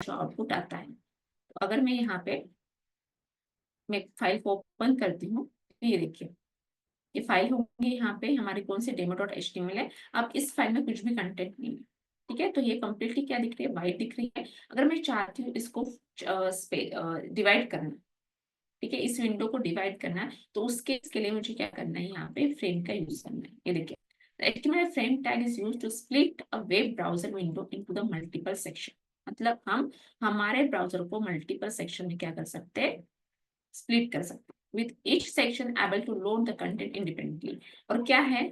जो आउटपुट आता है। तो अगर मैं यहाँ पे मैं फाइल को ओपन करती हूँ तो ये देखिए ये फाइल होंगी यहाँ पे हमारी कौन सी demo.html है। अब इस फाइल में कुछ भी कंटेंट नहीं है, ठीक है। तो ये कम्प्लीटली क्या दिख रही है, वाइट दिख रही है। अगर मैं चाहती हूँ इसको डिवाइड करना, ठीक है, इस विंडो को डिवाइड करना है, तो इसके लिए मुझे क्या करना है, यहाँ पे फ्रेम का यूज करना है। ये देखिए HTML frame tag is used to split a web browser window into the multiple section। मतलब हम हमारे ब्राउजर को मल्टीपल सेक्शन में क्या कर सकते हैं, स्प्लिट कर सकते हैं। With each section able to load the content independently. और क्या है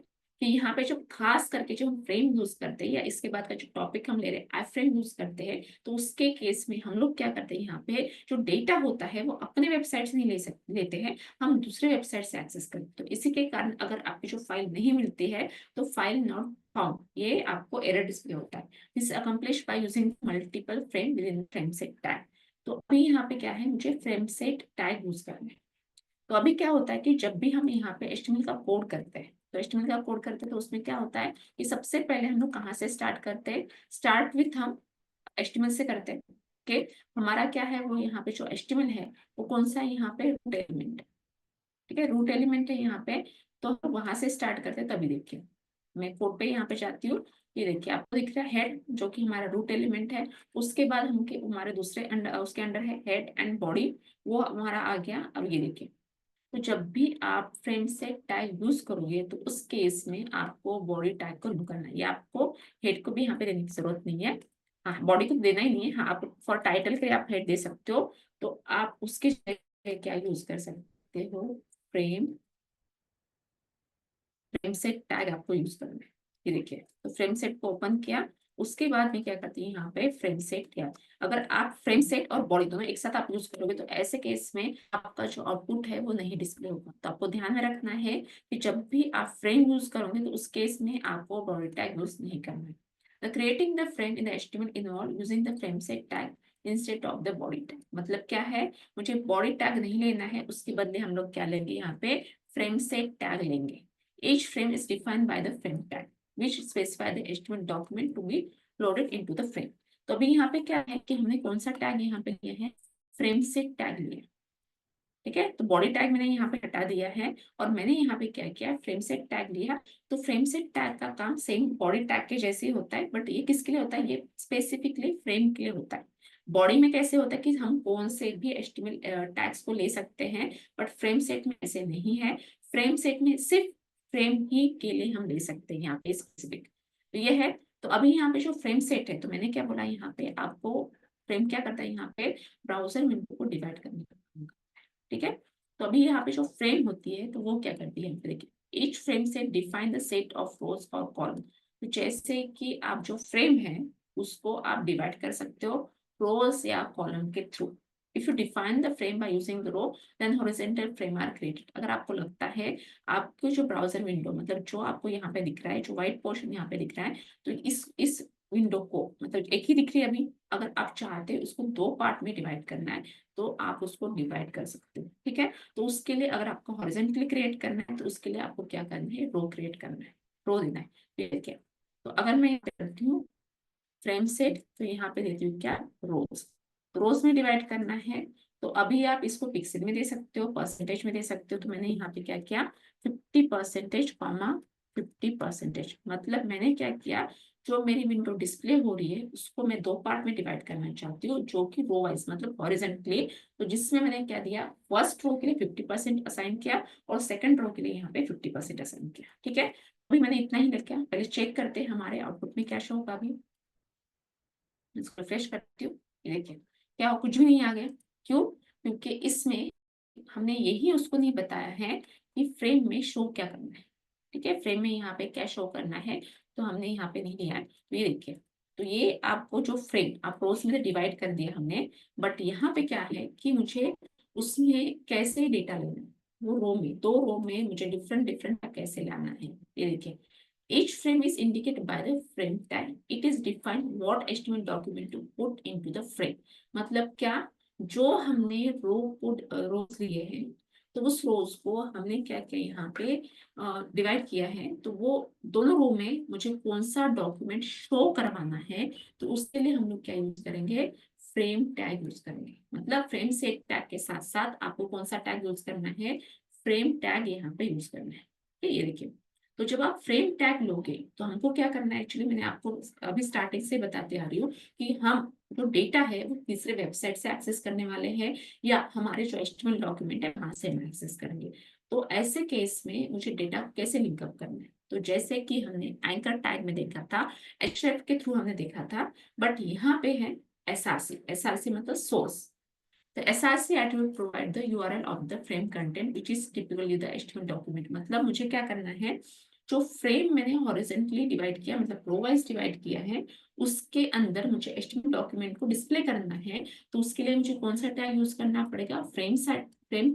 कि यहाँ पे जो खास करके जो हम फ्रेम यूज करते हैं, या इसके बाद का जो टॉपिक हम ले रहे हैं आई फ्रेम यूज करते हैं, तो उसके केस में हम लोग क्या करते हैं, यहाँ पे जो डेटा होता है वो अपने वेबसाइट से नहीं लेते हैं, हम दूसरे वेबसाइट से एक्सेस करते हैं। तो इसी के कारण अगर आपकी जो फाइल नहीं मिलती है तो फाइल नॉट फाउंड, ये आपको एरर डिस्प्ले होता है। This accomplish by using multiple frame with in frame set tag. तो अभी यहाँ पे क्या है, मुझे फ्रेम सेट टैग यूज करना है। तो अभी क्या होता है कि जब भी हम यहाँ पे HTML का कोड करते हैं, तो HTML का कोड करते हैं तो उसमें क्या होता है कि सबसे पहले हम लोग कहाँ से स्टार्ट करते हैं, स्टार्ट विथ हम HTML से करते हैं। ओके, हमारा क्या है वो यहाँ पे जो HTML है वो कौन सा है, यहाँ पे रूट एलिमेंट है, ठीक है, रूट एलिमेंट है यहाँ पे। तो वहां से स्टार्ट करते हैं। तभी देखिए मैं कोड पे यहाँ पे जाती हूँ, ये देखिए आपको दिख रहा है हेड जो कि हमारा रूट एलिमेंट है। उसके बाद हम हमारे दूसरे अंडर उसके अंडर है हेड एंड बॉडी, वो हमारा आ गया। अब ये देखिए, तो जब भी आप फ्रेम सेट टैग यूज करोगे तो उस केस में आपको बॉडी टैग को रिमूव करना है, या आपको हेड को भी यहाँ पे देने की जरूरत नहीं है। हाँ, बॉडी को देना ही नहीं है। हाँ, आप फॉर टाइटल के लिए आप हेड दे सकते हो, तो आप उसके जगह क्या यूज कर सकते हो, फ्रेम फ्रेम सेट टैग आपको यूज करना है। ये देखिए, तो फ्रेम सेट को ओपन किया, उसके बाद में क्या करती है, यहाँ पे फ्रेम सेट किया। अगर आप फ्रेम सेट और बॉडी दोनों एक साथ आप यूज करोगे तो ऐसे केस में आपका जो आउटपुट है वो नहीं डिस्प्ले होगा। तो आपको ध्यान में रखना है कि जब भी आप फ्रेम यूज करोगे तो उस केस में आपको बॉडी टैग यूज नहीं करना है। The creating the frame in the HTML involve using the frame set tag instead of the body tag। मतलब क्या है, मुझे बॉडी टैग नहीं लेना है, उसके बदले हम लोग क्या लेंगे, यहाँ पे फ्रेम सेट टैग लेंगे। Each frame is defined by the frame tag, which specify the HTML document to be loaded into the frame। तो अभी यहाँ पे क्या है कि हमने कौन सा टैग यहाँ पे लिया है, फ्रेम सेट टैग लिया, ठीक है। तो बॉडी टैग मैंने यहाँ पे हटा दिया है और मैंने यहाँ पे क्या किया, फ्रेम सेट टैग लिया। तो फ्रेम सेट टैग का काम सेम बॉडी टैग के जैसे ही होता है, बट ये किसके लिए होता है, ये स्पेसिफिकली फ्रेम के लिए होता है। बॉडी में कैसे होता है कि हम कौन से भी HTML टैग्स को ले सकते हैं, बट फ्रेम सेट में ऐसे नहीं है। फ्रेम सेट में सिर्फ फ्रेम ही के लिए हम ले सकते हैं यहाँ पे स्पेसिफिक। तो ये है। तो अभी यहाँ पे जो फ्रेम सेट है, तो मैंने क्या बोला, यहाँ पे आपको फ्रेम क्या करता है, यहाँ पे ब्राउजर विंडो को डिवाइड करने का काम करता है, ठीक है। तो अभी यहाँ पे जो फ्रेम होती है तो वो क्या करती है, देखिए each frame set define the set of रोज और कॉलम। तो जैसे कि आप जो फ्रेम है उसको आप डिवाइड कर सकते हो रोज या कॉलम के थ्रू। If you define the frame by using the row then horizontal frame are created. अगर आपको लगता है आपको जो ब्राउजर विंडो, मतलब जो आपको यहाँ पे दिख रहा है, जो व्हाइट पोर्शन यहाँ पे दिख रहा है, तो इस विंडो को मतलब एक ही दिख रही है अभी, अगर आप चाहते हैं उसको दो पार्ट में डिवाइड करना है तो आप उसको डिवाइड कर सकते हो, ठीक है। तो उसके लिए अगर आपको हॉरिजॉन्टली क्रिएट करना है तो उसके लिए आपको क्या करना है, रो क्रिएट करना है, रो देना है, ठीक है। तो अगर मैं करती हूँ फ्रेम सेट, तो यहाँ पे देती हूँ क्या, रोज। तो रोज में डिवाइड करना है, तो अभी आप इसको पिक्सल में दे सकते हो, परसेंटेज में दे सकते हो। तो मैंने यहाँ पे क्या किया, 50% कॉमा 50%। मतलब मैंने क्या किया, जो मेरी विंडो डिस्प्ले हो रही है उसको मैं दो पार्ट में डिवाइड करना चाहती हूँ, जो कि रो वाइज मतलब हॉरिजॉन्टली। तो जिसमें मैंने क्या दिया, फर्स्ट रो के लिए 50% असाइन किया और सेकंड रो के लिए यहाँ पे 50% असाइन किया, ठीक है। अभी मैंने इतना ही लिखा, पहले चेक करते हैं हमारे आउटपुट में क्या शो होगा। अभी इसको रिफ्रेश करती हूँ, ये देखिए क्या हो, कुछ भी नहीं आ गया। क्यों, क्योंकि इसमें हमने यही उसको नहीं बताया है कि फ्रेम में शो क्या करना है, ठीक है। फ्रेम में यहाँ पे क्या शो करना है तो हमने यहाँ पे नहीं लिया है। तो ये देखिए, तो ये आपको जो फ्रेम आप रोज में डिवाइड कर दिया हमने, बट यहाँ पे क्या है कि मुझे उसमें कैसे डेटा लेना है, वो रो में, दो रो में मुझे डिफरेंट डिफरेंट कैसे लाना है। ये देखिए, each frame is indicated by the frame tag। It is defined what HTML document to put into the frame। मतलब क्या, जो हमने रोज लिए हैं, तो उस रोज को हमने क्या किया, यहाँ पे डिवाइड किया है, तो वो दोनों रो में मुझे कौन सा डॉक्यूमेंट शो करवाना है, तो उसके लिए हम लोग क्या यूज करेंगे, फ्रेम टैग यूज करेंगे। मतलब फ्रेम सेट टैग के साथ साथ आपको कौन सा टैग यूज करना है, फ्रेम टैग यहाँ पे यूज करना है। ठीक है, ये देखिए। तो जब आप फ्रेम टैग लोगे तो हमको क्या करना है, एक्चुअली मैंने आपको अभी स्टार्टिंग से बताते आ रही हूँ कि हम जो डेटा है वो तीसरे वेबसाइट से एक्सेस करने वाले हैं या हमारे जो एचटीएमएल डॉक्यूमेंट है वहां से हम एक्सेस करेंगे। तो ऐसे केस में मुझे डेटा कैसे लिंकअप करना है, तो जैसे कि हमने एंकर टैग में देखा था, एचरेफ के थ्रू हमने देखा था, बट यहाँ पे है एसआरसी। एसआरसी मतलब source. The SRC attribute provide the URL of the frame content which is typically the HTML document। मतलब मुझे क्या करना है, जो फ्रेम मैंने हॉरिजॉन्टली डिवाइड किया, मतलब रो वाइज डिवाइड किया है, उसके अंदर मुझे HTML डॉक्यूमेंट को डिस्प्ले करना है। तो उसके लिए मुझे कौन सा टैग यूज करना पड़ेगा, फ्रेम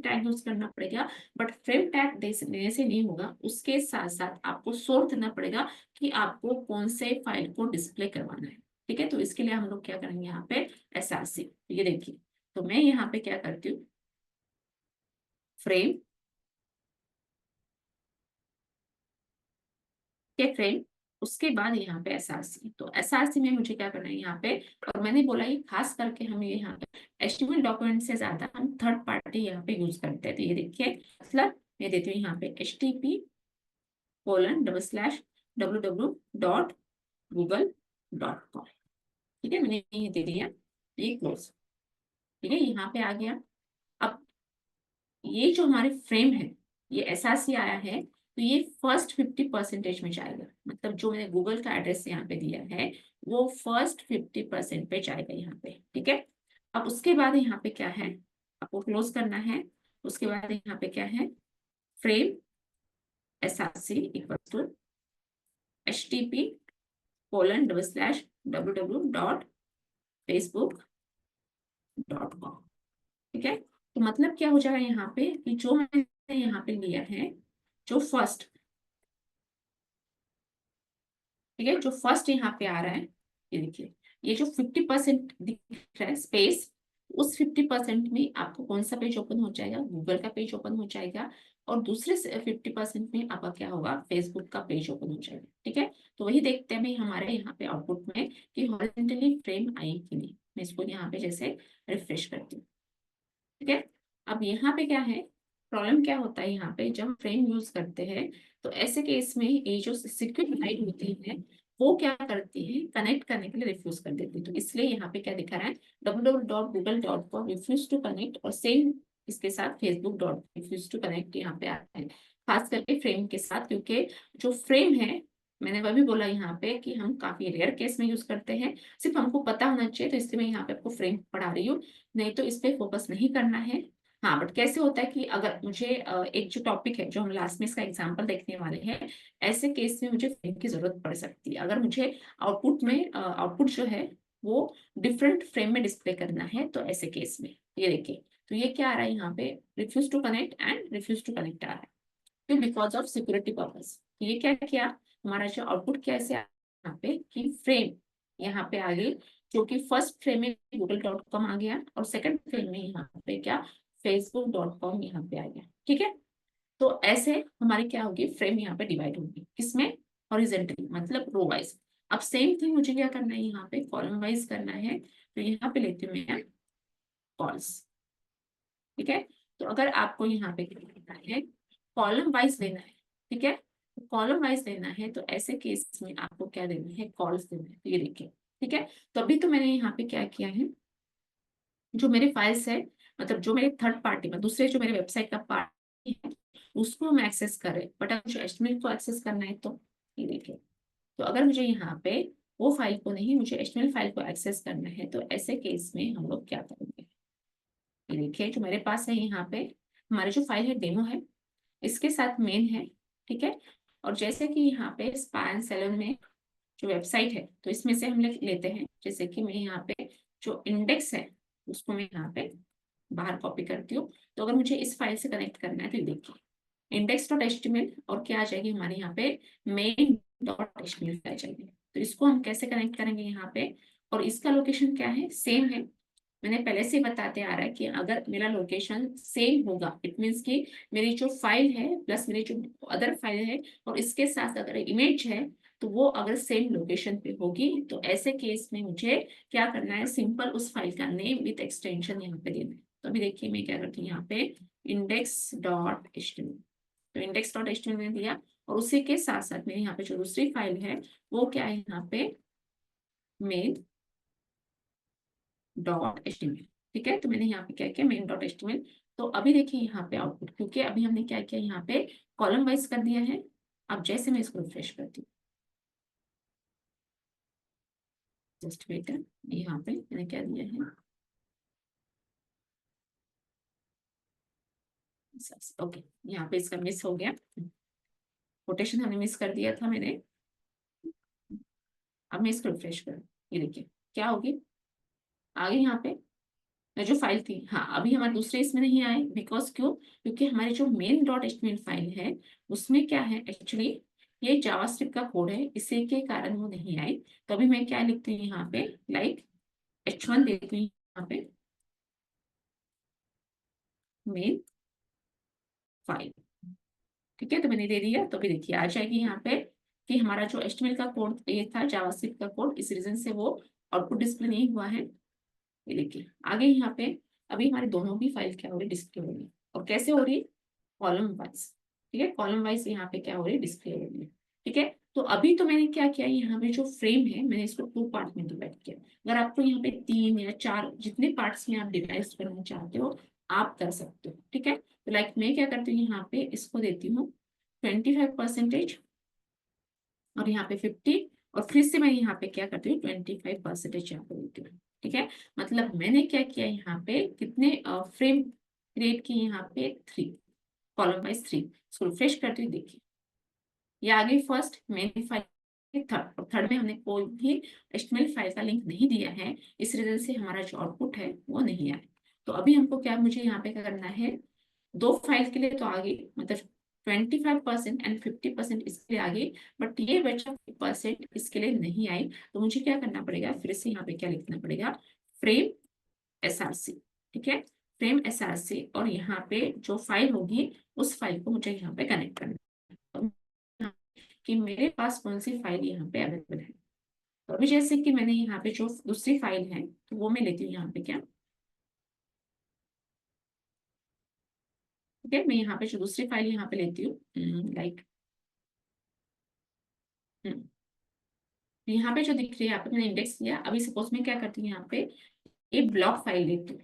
टैग यूज करना पड़ेगा। बट फ्रेम टैग देने से नहीं होगा, उसके साथ साथ आपको सोर्ट देना पड़ेगा कि आपको कौन से फाइल को डिस्प्ले करवाना है। ठीक है, तो इसके लिए हम लोग क्या करेंगे यहाँ पे, SRC। ये देखिए, तो मैं यहाँ पे क्या करती हूँ, फ्रेम के फ्रेम, उसके बाद यहाँ पे एसआरसी। तो एसआरसी में मुझे क्या करना है यहाँ पे, और मैंने बोला ये खास करके हम ये यहाँ पे एचटीएमएल डॉक्यूमेंट से ज्यादा हम थर्ड पार्टी यहाँ पे यूज करते हैं। तो ये देखिए, मतलब मैं देती हूँ यहाँ पे http://www.google.com। ठीक है, मैंने ये दे दिया, ये क्लोज। ठीक है, यहाँ पे आ गया। अब ये जो हमारे फ्रेम है, ये एसआरसी आया है, तो ये फर्स्ट 50% में जाएगा। मतलब जो मैंने गूगल का एड्रेस यहाँ पे दिया है वो फर्स्ट 50% पे जाएगा यहाँ पे। ठीक है, अब उसके बाद यहाँ पे क्या है, आपको क्लोज करना है। उसके बाद यहाँ पे क्या है, frame SRC equal to http://www.facebook.com। ठीक है, तो मतलब क्या हो जाएगा यहाँ पे कि जो मैंने यहाँ पे लिया है, जो फर्स्ट, ठीक है, जो फर्स्ट यहाँ पे आ रहा है, ये देखिए, ये जो 50% दिख रहा है स्पेस, उस 50% में आपको कौन सा पेज ओपन हो जाएगा, गूगल का पेज ओपन हो जाएगा। और दूसरे 50% में आपका क्या होगा, फेसबुक का पेज ओपन हो जाएगा। ठीक है, तो वही देखते हैं भाई हमारे यहाँ पे आउटपुट में कि हॉरिजॉन्टली फ्रेम आई कि नहीं। मैं इसको यहाँ पे जैसे रिफ्रेश करती हूँ। ठीक है, अब यहाँ पे क्या है, प्रॉब्लम क्या होता है यहाँ पे, जब हम फ्रेम यूज करते हैं तो ऐसे केस में ये जो सिक्योर साइट होती है वो क्या करती है, कनेक्ट करने के लिए रिफ्यूज कर देती है। तो इसलिए यहाँ पे क्या दिखा रहा है, www.google.com रिफ्यूज टू कनेक्ट, और सेम इसके साथ facebook रिफ्यूज टू कनेक्ट यहाँ पे आता है, खास करके फ्रेम के साथ। क्योंकि जो फ्रेम है, मैंने वह भी बोला यहाँ पे कि हम काफी रेयर केस में यूज करते हैं, सिर्फ हमको पता होना चाहिए। तो इसलिए मैं यहाँ पे आपको फ्रेम पढ़ा रही हूँ, नहीं तो इस पे फोकस नहीं करना है। हाँ, बट कैसे होता है कि अगर मुझे एक जो टॉपिक है जो हम लास्ट में इसका एग्जांपल देखने वाले हैं, ऐसे केस में मुझे फ्रेम की जरूरत पड़ सकती है। अगर मुझे आउटपुट जो है वो डिफरेंट फ्रेम में डिस्प्ले करना है, तो ऐसे केस में ये देखिए, तो ये क्या आ रहा है यहाँ पे, refuse to connect and refuse to connect आ रहा है, तो बिकॉज ऑफ सिक्योरिटी पर्पस। ये क्या किया, हमारा जो आउटपुट कैसे यहाँ पे कि फ्रेम यहाँ पे आ गई, जो कि फर्स्ट फ्रेम में google.com आ गया, और सेकंड फ्रेम में यहाँ पे क्या, facebook.com यहाँ पे आ गया। ठीक है, तो ऐसे हमारी क्या होगी, फ्रेम यहाँ पे डिवाइड होगी, किसमें, हॉरिजॉन्टली मतलब रो वाइज। अब सेम थिंग मुझे क्या करना है, यहाँ पे कॉलम वाइज करना है। तो यहाँ पे लेती हूँ मैं कॉल्स। ठीक है, तो अगर आपको यहाँ पे क्या करना है, कॉलम वाइज लेना है। ठीक है, कॉलम वाइज लेना है, तो ऐसे केस में आपको क्या देना है, कॉल्स देना है। तो ये देखिए, ठीक है, तो अभी तो मैंने यहाँ पे क्या किया है, जो मेरे फाइल्स है, मतलब जो मेरे थर्ड पार्टी में दूसरे जो मेरे वेबसाइट का पार्ट है उसको हम एक्सेस करें, बट अगर मुझे एचटीएमएल को एक्सेस करना है तो ये देखिए, तो अगर मुझे यहाँ पे वो फाइल को नहीं, मुझे एचटीएमएल फाइल को एक्सेस करना है, तो ऐसे केस में हम लोग क्या करेंगे, ये देखिए, जो मेरे पास है यहाँ पे हमारी जो फाइल है डेमो है, इसके साथ मेन है। ठीक है, और जैसे कि यहाँ पे स्पा एंड सैलून में जो वेबसाइट है, तो इसमें से हम लोग लेते हैं, जैसे कि मैं यहाँ पे जो इंडेक्स है उसको मैं यहाँ पे बाहर कॉपी करती हूँ। तो अगर मुझे इस फाइल से कनेक्ट करना है, तो ये देखिए index.html, और क्या आ जाएगी हमारे यहाँ पे main.html आ जाएगी। तो इसको हम कैसे कनेक्ट करेंगे यहाँ पे, और इसका लोकेशन क्या है, सेम है। मैंने पहले से ही बताते आ रहा है कि अगर मेरा लोकेशन सेम होगा, इट मीन्स कि मेरी जो फाइल है प्लस मेरी जो अदर फाइल है और इसके साथ अगर इमेज है, तो वो अगर सेम लोकेशन पे होगी तो ऐसे केस में मुझे क्या करना है, सिंपल उस फाइल का नेम विथ एक्सटेंशन यहाँ पे देना है। तो अभी देखिए मैं क्या करती हूँ यहाँ पे index.html, तो index.html मैंने दिया और उसी के साथ साथ मेरे यहाँ पे जो दूसरी फाइल है वो क्या है यहाँ पे main.html। ठीक है, तो मैंने यहाँ पे क्या किया main.html। तो अभी देखिए यहाँ पे आउटपुट, क्योंकि अभी हमने क्या किया यहाँ पे कॉलम वाइज कर दिया है। अब जैसे मैं इसको रिफ्रेश करती हूँ, जस्ट वेट, यहाँ पे मैंने क्या दिया है, ओके, यहाँ पे इसका मिस हो गया, कोटेशन हमने मिस कर दिया था मैंने। अब मैं इसको रिफ्रेश करूँ, ये देखिए क्या होगी, आगे यहाँ पे जो फाइल थी, हाँ अभी हमारे दूसरे इसमें नहीं आए, बिकॉज क्यों, क्योंकि हमारी जो main.html फाइल है उसमें क्या है एक्चुअली, ये जावास्क्रिप्ट का कोड है, इसी के कारण वो नहीं आई। तो अभी मैं क्या लिखती हूँ यहाँ पे, लाइक h1 देती हूँ यहाँ पे मेन फाइल। ठीक है, तो मैंने दे दिया, तो अभी देखिए आ जाएगी यहाँ पे कि हमारा जो HTML का कोड ये था, जावास्क्रिप्ट का कोड, इस रीजन से वो आउटपुट डिस्प्ले नहीं हुआ है। ये देखिए आगे यहाँ पे अभी हमारे दोनों भी फाइल क्या हो रही, डिस्प्ले हो रही है, और कैसे हो रही, कॉलम वाइज। ठीक है, कॉलम वाइज यहाँ पे क्या हो रही है, डिस्प्ले हो रही है। ठीक है, तो अभी तो मैंने क्या किया, यहाँ पे जो फ्रेम है मैंने इसको 2 पार्ट में डिवाइड किया। अगर आपको यहाँ पे 3 या 4 जितने पार्ट्स में आप डिवाइड करना चाहते हो आप कर सकते हो। ठीक है, तो लाइक मैं क्या करती हूँ, यहाँ पे इसको देती हूँ 25% और यहाँ पे 50, और फिर से मैं यहाँ पे क्या करती हूँ 25% यहाँ पे देती हूँ। ठीक है, मतलब मैंने क्या किया यहाँ पे, कितने फ्रेम क्रिएट किए यहाँ पे 3, कॉलम वाइज 3। इसको रिफ्रेश करती हूँ, देखिए ये आ गई फर्स्ट मेन फाइल, थर्ड, और थर्ड में हमने कोई भी एचटीएमएल फाइल का लिंक नहीं दिया है, इस रीजन से हमारा जो आउटपुट है वो नहीं आया। तो अभी हमको क्या, मुझे यहाँ पे क्या करना है, 2 फाइल के लिए तो आगे, मतलब 25% एंड 50% इसके लिए आगे, बट ये बचा 50% इसके लिए नहीं आई। तो मुझे क्या करना पड़ेगा, फिर से यहाँ पे क्या लिखना पड़ेगा, फ्रेम SRC। ठीक है, फ्रेम SRC, और यहाँ पे जो फाइल होगी उस फाइल को मुझे यहाँ पे कनेक्ट करना है कि मेरे पास कौन सी फाइल यहाँ पे अवेलेबल है। तो अभी जैसे कि मैंने यहाँ पे जो दूसरी फाइल है तो वो मैं लेती हूँ यहाँ पे क्या, ठीक है, मैं यहाँ पे जो दूसरी फाइल यहाँ पे लेती हूँ, लाइक यहाँ पे जो दिख रही है, यहाँ पे मैंने इंडेक्स लिया। अभी सपोज मैं क्या करती हूँ, यहाँ पे ये ब्लॉक फाइल लेती हूँ।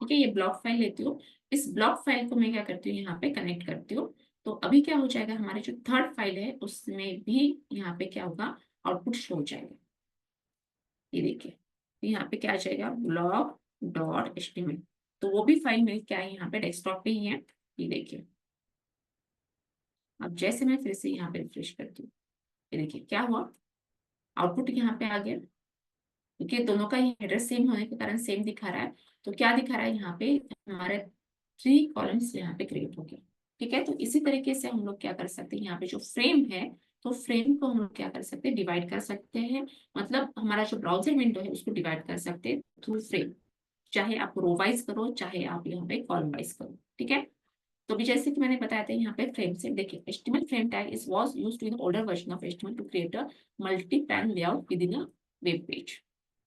ठीक है, ये ब्लॉक फाइल लेती हूँ, इस ब्लॉक फाइल को मैं क्या करती हूँ, यहाँ पे कनेक्ट करती हूँ। तो अभी क्या हो जाएगा, हमारी जो थर्ड फाइल है उसमें भी यहाँ पे क्या होगा, आउटपुट शो हो जाएगा। ये देखिए, तो यहाँ पे क्या आ जाएगा, blog.html। तो वो भी फाइल मेरी क्या है, यहाँ पे डेस्कटॉप पे ही है। ये देखिए, अब जैसे मैं फिर से यहाँ पे रिफ्रेश करती हूँ, ये देखिए क्या हुआ, आउटपुट यहाँ पे आ गया, क्योंकि दोनों का ही एड्रेस सेम होने के कारण सेम दिखा रहा है। तो क्या दिखा रहा है यहाँ पे, हमारे 3 कॉलम्स यहाँ पे क्रिएट हो गए। ठीक है, तो इसी तरीके से हम लोग क्या कर सकते हैं, यहाँ पे जो फ्रेम है, तो फ्रेम को हम लोग क्या कर सकते हैं, डिवाइड कर सकते हैं। मतलब हमारा जो ब्राउजर विंडो है उसको डिवाइड कर सकते हैं थ्रू फ्रेम, चाहे आप रो वाइज करो चाहे आप यहाँ पे कॉलम वाइज करो। ठीक है, तो भी जैसे कि मैंने बताया था यहाँ पे फ्रेम से, देखिए HTML frame tag is was used in older version of HTML to create a multi pane layout within a web page.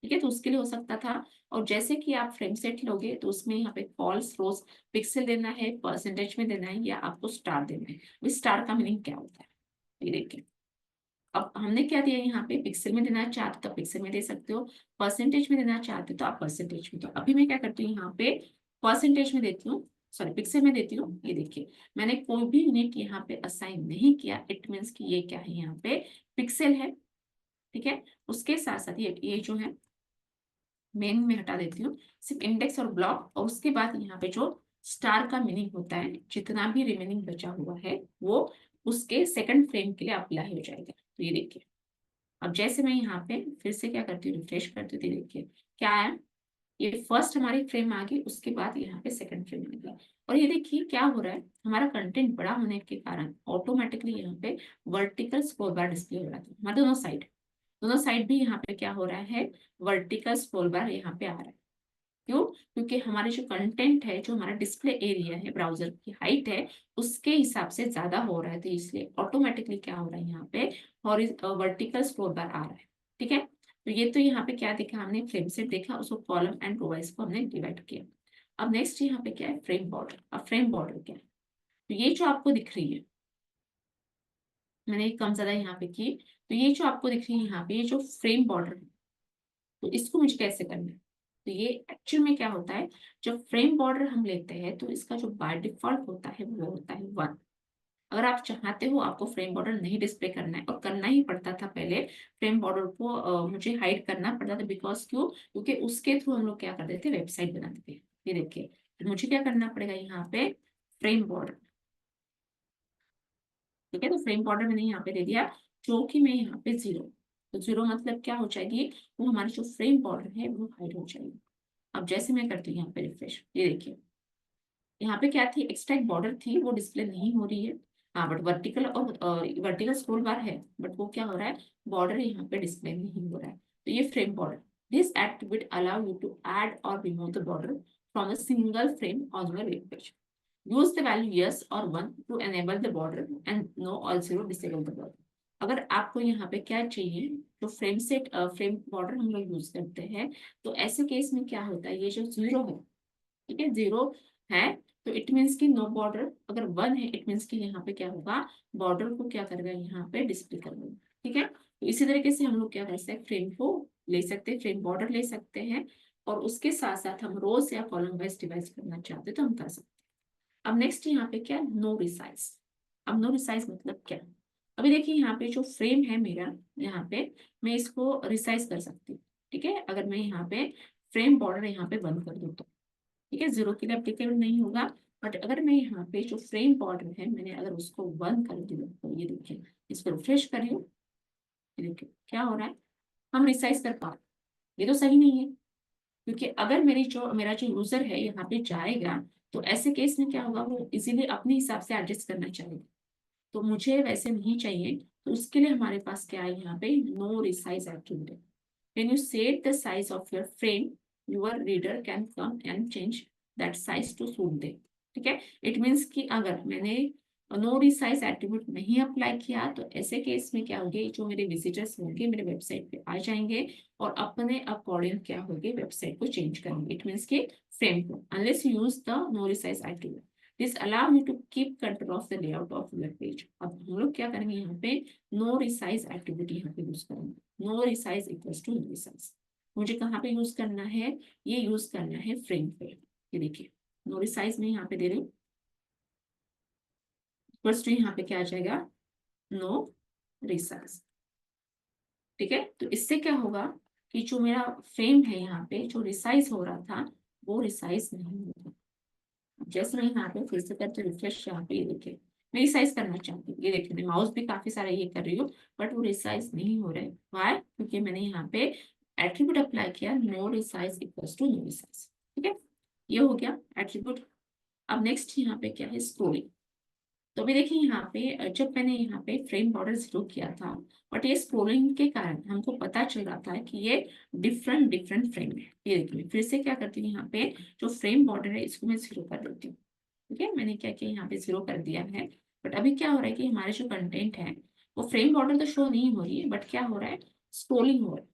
ठीक है, तो उसके लिए हो सकता था। और जैसे कि आप फ्रेम सेट लोगे तो उसमें यहाँ पे कॉल्स रोज पिक्सल देना है, परसेंटेज में देना है, या आपको स्टार देना है। इस स्टार का मीनिंग क्या होता है, ये देखिए, अब हमने क्या दिया यहाँ पे, पिक्सल में देना चाहते हो तो पिक्सल में दे सकते हो, परसेंटेज में देना चाहते हो तो आप परसेंटेज में। तो अभी मैं क्या करती हूँ, यहाँ पे परसेंटेज में देती हूँ, सॉरी पिक्सल में देती हूँ। ये देखिए मैंने कोई भी यूनिट यहाँ पे असाइन नहीं किया, इट मीन्स कि ये क्या है, यहाँ पे पिक्सल है। ठीक है, उसके साथ साथ ये जो है मेन में हटा देती हूँ, सिर्फ इंडेक्स और ब्लॉक, और उसके बाद यहाँ पे जो स्टार का मीनिंग होता है, जितना भी रिमेनिंग बचा हुआ है वो उसके सेकंड फ्रेम के लिए अप्लाई हो जाएगा। तो ये देखिए, अब जैसे मैं यहाँ पे फिर से क्या करती हूँ, रिफ्रेश करती हूँ, तो देखिए क्या आया, ये फर्स्ट हमारी फ्रेम आ गई, उसके बाद यहाँ पे सेकंड फ्रेम आ गया। और ये देखिए क्या हो रहा है, हमारा कंटेंट बड़ा होने के कारण ऑटोमेटिकली यहाँ पे वर्टिकल स्क्रॉल बार डिस्प्ले हो रहा था, हमारे दोनों साइड भी यहाँ पे क्या हो रहा है, वर्टिकल स्क्रॉल बार यहाँ पे आ रहा है। क्यों? क्योंकि हमारे जो कंटेंट है, जो हमारा डिस्प्ले एरिया है, ब्राउजर की हाइट है, उसके हिसाब से ज्यादा हो रहा है, तो इसलिए ऑटोमेटिकली क्या हो रहा है यहाँ पे वर्टिकल स्क्रॉल बार आ रहा है। ठीक है, तो ये तो यहाँ पे क्या देखा हमने, फ्रेम सेट देखा, उसको कॉलम एंड रो वाइज को हमने डिवाइड किया। अब नेक्स्ट यहाँ पे क्या है, फ्रेम बॉर्डर। अब फ्रेम बॉर्डर क्या है, तो ये जो आपको दिख रही है, मैंने कम ज्यादा यहाँ पे की, तो ये जो आपको दिख रही है यहाँ पे, ये जो फ्रेम बॉर्डर है, तो इसको मुझे कैसे करना है, तो ये एक्चुअल में क्या होता है, जब फ्रेम बॉर्डर हम लेते हैं तो इसका जो बाय डिफॉल्ट होता है वो होता है 1। अगर आप चाहते हो आपको फ्रेम बॉर्डर नहीं डिस्प्ले करना है, और करना ही पड़ता था पहले, फ्रेम बॉर्डर को मुझे हाइड करना पड़ता था, बिकॉज क्यों, क्योंकि उसके थ्रू हम लोग क्या करते थे, वेबसाइट बनाते थे। ये देखिए, तो मुझे क्या करना पड़ेगा यहाँ पे, फ्रेम बॉर्डर। ठीक है, तो फ्रेम बॉर्डर मैंने यहाँ पे दे दिया, जो कि मैं यहाँ पे 0, तो 0 मतलब क्या हो जाएगी, वो हमारी जो फ्रेम बॉर्डर है वो हाइड हो जाएगी। अब जैसे मैं करती हूँ यहाँ पे रिफ्रेश, ये देखिए, यहाँ पे क्या थी, एक्स्ट्रा एक बॉर्डर थी, वो डिस्प्ले नहीं हो रही है। हाँ, बट वर्टिकल और वर्टिकल स्क्रॉल बार है, बट वो क्या हो रहा है, बॉर्डर यहाँ पे डिस्प्ले नहीं हो रहा है। तो ये frame border, this activity allow you to add or remove the border from a single frame on your web page. Use the value yes or 1 to enable the border and no or 0 disable the border. अगर आपको यहाँ पे क्या चाहिए, तो frame set frame border हम लोग use करते हैं, तो ऐसे केस में क्या होता है, ये जो 0 है, ठीक है, 0 है, तो इट मीन्स कि नो बॉर्डर। अगर 1 है, इट मीन्स कि यहाँ पे क्या होगा, बॉर्डर को क्या करेगा, यहाँ पे डिस्प्ले करेगा। ठीक है, तो इसी तरीके से हम लोग क्या कर सकते हैं, फ्रेम को ले सकते हैं, फ्रेम बॉर्डर ले सकते हैं, और उसके साथ साथ हम रोज या कॉलम वाइज डिवाइड करना चाहते हैं तो हम कर सकते हैं। अब नेक्स्ट यहाँ पे क्या, नो रिसाइज। अब नो रिसाइज मतलब क्या, अभी देखिए यहाँ पे जो फ्रेम है मेरा, यहाँ पे मैं इसको रिसाइज कर सकती हूँ। ठीक है, अगर मैं यहाँ पे फ्रेम बॉर्डर यहाँ पे बंद कर दूँ तो, ठीक है, 0 के लिए एप्लीकेबल नहीं होगा। बट अगर मैं यहाँ पे जो फ्रेम बॉर्डर है, मैंने अगर उसको बंद कर दिया, तो ये देखिए, इसको रिफ्रेश करिए, ये देखिए क्या हो रहा है, हम रिसाइज कर पा रहे हैं। ये तो सही नहीं है, क्योंकि अगर मेरा जो यूजर है यहाँ पे जाएगा, तो ऐसे केस में क्या होगा, वो इजीली अपने हिसाब से एडजस्ट करना चाहेगा, तो मुझे वैसे नहीं चाहिए। तो उसके लिए हमारे पास क्या है, यहाँ पे no resize activity. When you set the size of your frame, your reader can come and change that size to suit them. ठीक है, इट मीन्स कि अगर मैंने नो रिसाइज एट्रीब्यूट नहीं अप्लाई किया, तो ऐसे केस में क्या होगी, जो मेरे विजिटर्स होंगे मेरे वेबसाइट पे आ जाएंगे, और अपने अकॉर्डिंग क्या होगी, वेबसाइट को चेंज करेंगे। इट मीन्स कि फ्रेम को, unless you use the no resize attribute, this allow you to keep control of the layout of your page. अब हम लोग क्या करेंगे, यहाँ पे नो रिसाइज एट्रीब्यूट यहाँ पे यूज करेंगे। No resize equals to no resize, मुझे कहाँ पे यूज करना है, ये यूज करना है फ्रेम पे। ये देखिए, नो रिसाइज में यहाँ पे दे रही हूँ, इक्वल्स टू यहाँ पे क्या आ जाएगा, नो रिसाइज। ठीक है, तो इससे क्या होगा, कि जो मेरा फ्रेम है यहाँ पे जो रिसाइज हो रहा था, वो रिसाइज नहीं होगा। जैसे मैं यहाँ पे फिर से करते रिफ्रेश, यहाँ पे ये देखिए, मैं रिसाइज करना चाहती हूँ, ये देखिए मैं माउस भी काफी सारा ये कर रही हूँ, बट वो रिसाइज नहीं हो रहा है। वाई, क्योंकि मैंने यहाँ पे एट्रीब्यूट अप्लाई किया, no resize equals to no resize. ठीक है, ये हो गया एट्रीब्यूट। अब नेक्स्ट यहाँ पे क्या है, स्क्रोलिंग। तो अभी देखिए यहाँ पे जब मैंने यहाँ पे फ्रेम बॉर्डर 0 किया था, बट ये स्क्रोलिंग के कारण हमको पता चल रहा था कि ये डिफरेंट डिफरेंट फ्रेम है। ये देखिए, फिर से क्या करती हूँ, यहाँ पे जो फ्रेम बॉर्डर है इसको मैं 0 कर देती हूँ। ठीक है, मैंने क्या किया, यहाँ पे 0 कर दिया है। बट अभी क्या हो रहा है कि हमारे जो कंटेंट है, वो फ्रेम बॉर्डर तो शो नहीं हो रही है, बट क्या हो रहा है, स्क्रोलिंग हो रहा है।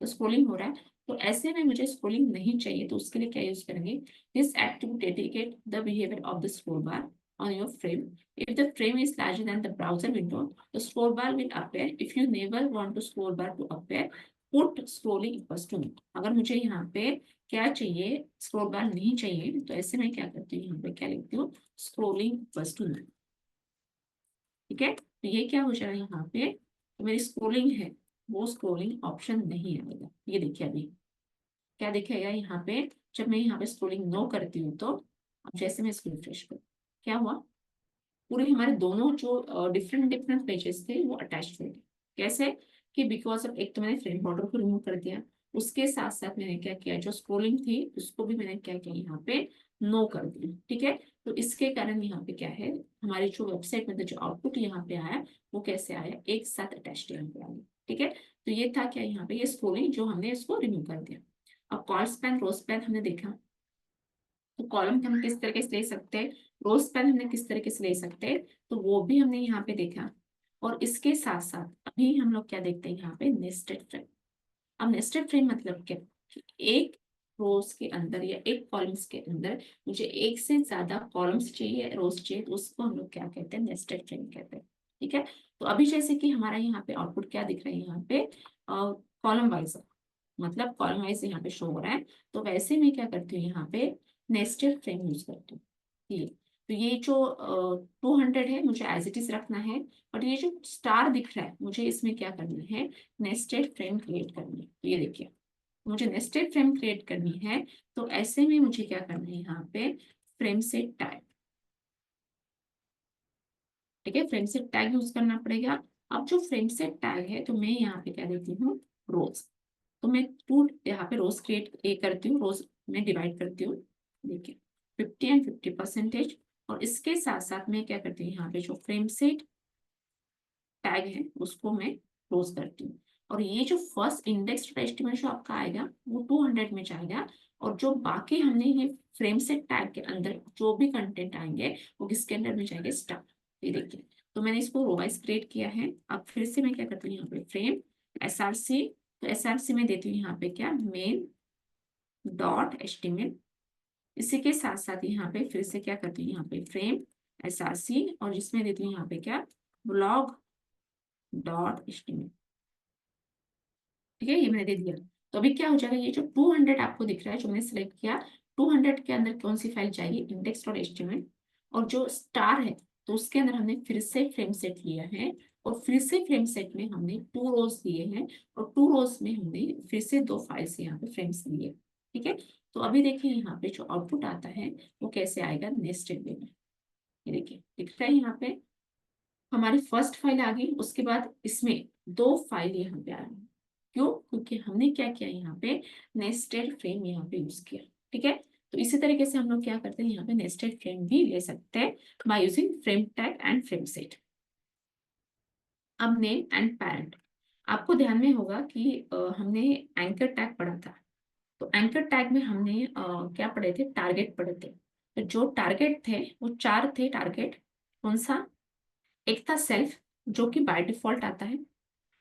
तो स्क्रोलिंग हो रहा है, तो ऐसे में मुझे स्क्रोलिंग नहीं चाहिए, तो उसके लिए क्या यूज करेंगे, this active dedicate the behaviour of the scroll bar on your frame. If the frame is larger than the browser window, the scroll bar will appear. If you never want to scroll bar to appear, put scrolling equals to no. अगर मुझे यहाँ पे क्या चाहिए, scroll bar नहीं चाहिए, तो ऐसे में क्या करती हूँ, यहाँ पे क्या लिखती हूँ, स्क्रोलिंग इक्वल्स टू नो। ठीक है, तो ये क्या हो जाएगा, यहाँ पे तो मेरी स्क्रोलिंग है, वो स्क्रोलिंग ऑप्शन नहीं आएगा। ये देखिए, अभी क्या दिखेगा यहाँ पे, जब मैं यहाँ पे स्क्रोलिंग नो करती हूँ, तो अब जैसे मैं इसको रिफ्रेश करूँ, क्या हुआ, पूरे हमारे दोनों जो डिफरेंट डिफरेंट पेजेस थे वो अटैच थे। कैसे, कि बिकॉज ऑफ एक तो मैंने फ्रेम बॉर्डर को रिमूव कर दिया, उसके साथ साथ मैंने क्या किया, जो स्क्रोलिंग थी उसको भी मैंने क्या किया, यहाँ पे नो कर दिया। ठीक है, तो इसके कारण यहाँ पे क्या है, हमारी जो वेबसाइट में जो आउटपुट यहाँ पे आया, वो कैसे आया, एक साथ अटैच यहाँ पे आया। ठीक है, तो ये था क्या, यहाँ पे ये स्क्रोलिंग जो हमने इसको रिमूव कर दिया। अब कॉल स्पैन रो स्पैन हमने देखा, तो कॉलम हम किस तरीके से ले सकते हैं, रो स्पैन हमने किस तरीके से ले सकते हैं, तो वो भी हमने यहाँ पे देखा। और इसके साथ साथ अभी हम लोग क्या देखते हैं यहाँ पे, नेस्टेड फ्रेम। अब नेस्टेड फ्रेम मतलब क्या, कि एक रोज के अंदर या एक कॉलम्स के अंदर मुझे एक से ज्यादा कॉलम्स चाहिए, रोज चाहिए, तो उसको हम लोग क्या कहते हैं, नेस्टेड फ्रेम कहते हैं। ठीक है, तो अभी जैसे कि हमारा यहाँ पे आउटपुट क्या दिख रहा है, यहाँ पे कॉलम वाइज, मतलब कॉलम वाइज यहाँ पे शो हो रहा है। तो वैसे मैं क्या करती हूँ, यहाँ पे नेस्टेड फ्रेम यूज करती हूँ। ये तो ये जो 200 है मुझे एज इट इज रखना है, और ये जो स्टार दिख रहा है मुझे इसमें क्या करना है, नेस्टेड फ्रेम क्रिएट करनी है। तो ये देखिए, मुझे नेस्टेड फ्रेम क्रिएट करनी है, तो ऐसे में मुझे क्या करना है, यहाँ पे फ्रेम सेट टैग। ठीक है, फ्रेम सेट टैग यूज करना पड़ेगा। अब जो फ्रेम सेट टैग है, तो मैं यहाँ पे क्या देती हूँ, रोज। तो मैं टू यहाँ पे रोज क्रिएट करती हूँ, रोज में डिवाइड करती हूँ। देखिए 50 एंड 50%। और इसके साथ साथ मैं क्या करती हूँ, यहाँ पे जो फ्रेम सेट टैग है उसको मैं क्लोज करती हूँ। और ये जो फर्स्ट इंडेक्स एस्टिमेट जो आपका आएगा वो 200 में जाएगा। और जो बाकी हमने ये फ्रेम सेट टैग के अंदर जो भी कंटेंट आएंगे वो किसके अंदर में जाएंगे, स्टार। ये देखिए, तो मैंने इसको रो वाइज क्रिएट किया है। अब फिर से मैं क्या करती हूँ, यहाँ पे फ्रेम SRC। तो SRC में देती हूँ यहाँ पे क्या, मेन डॉट एस्टिमेट। इसी के साथ साथ यहाँ पे फिर से क्या करती हूँ, यहाँ पे फ्रेम SRC, और जिसमें देती हूँ यहाँ पे क्या, ब्लॉग डॉट एस्टिमेट। ठीक है, ये मैंने दे दिया। तो अभी क्या हो जाएगा, ये जो 200 आपको दिख रहा है जो मैंने सिलेक्ट किया, 200 के अंदर कौन सी फाइल जाएगी, इंडेक्स डॉट एस्टिमेट। और जो स्टार है तो उसके अंदर हमने फिर से फ्रेम सेट लिया है, और फिर से फ्रेम सेट में हमने 2 रोज लिए हैं, और 2 रोज में हमने फिर से 2 फाइल्स यहाँ पे फ्रेम्स लिए। ठीक है, तो अभी देखिए यहाँ पे जो आउटपुट आता है वो कैसे आएगा, नेस्टेड वे में। ये देखिए दिख रहा है यहाँ पे, हमारी फर्स्ट फाइल आ गई, उसके बाद इसमें 2 फाइल यहाँ पे आ रही है। क्यों, क्योंकि हमने क्या किया, यहाँ पे नेस्टेड फ्रेम यहाँ पे यूज किया। ठीक है, तो इसी तरीके से हम लोग क्या करते हैं, यहाँ पे नेस्टेड फ्रेम भी ले सकते हैं by using frame tag and frame set. अब नेम एंड पेरेंट, आपको ध्यान में होगा कि हमने एंकर टैग पढ़ा था। तो एंकर टैग में हमने क्या पढ़े थे, टारगेट पढ़े थे। तो जो टारगेट थे वो 4 थे टारगेट। कौन सा, एक था सेल्फ जो कि बाय डिफॉल्ट आता है।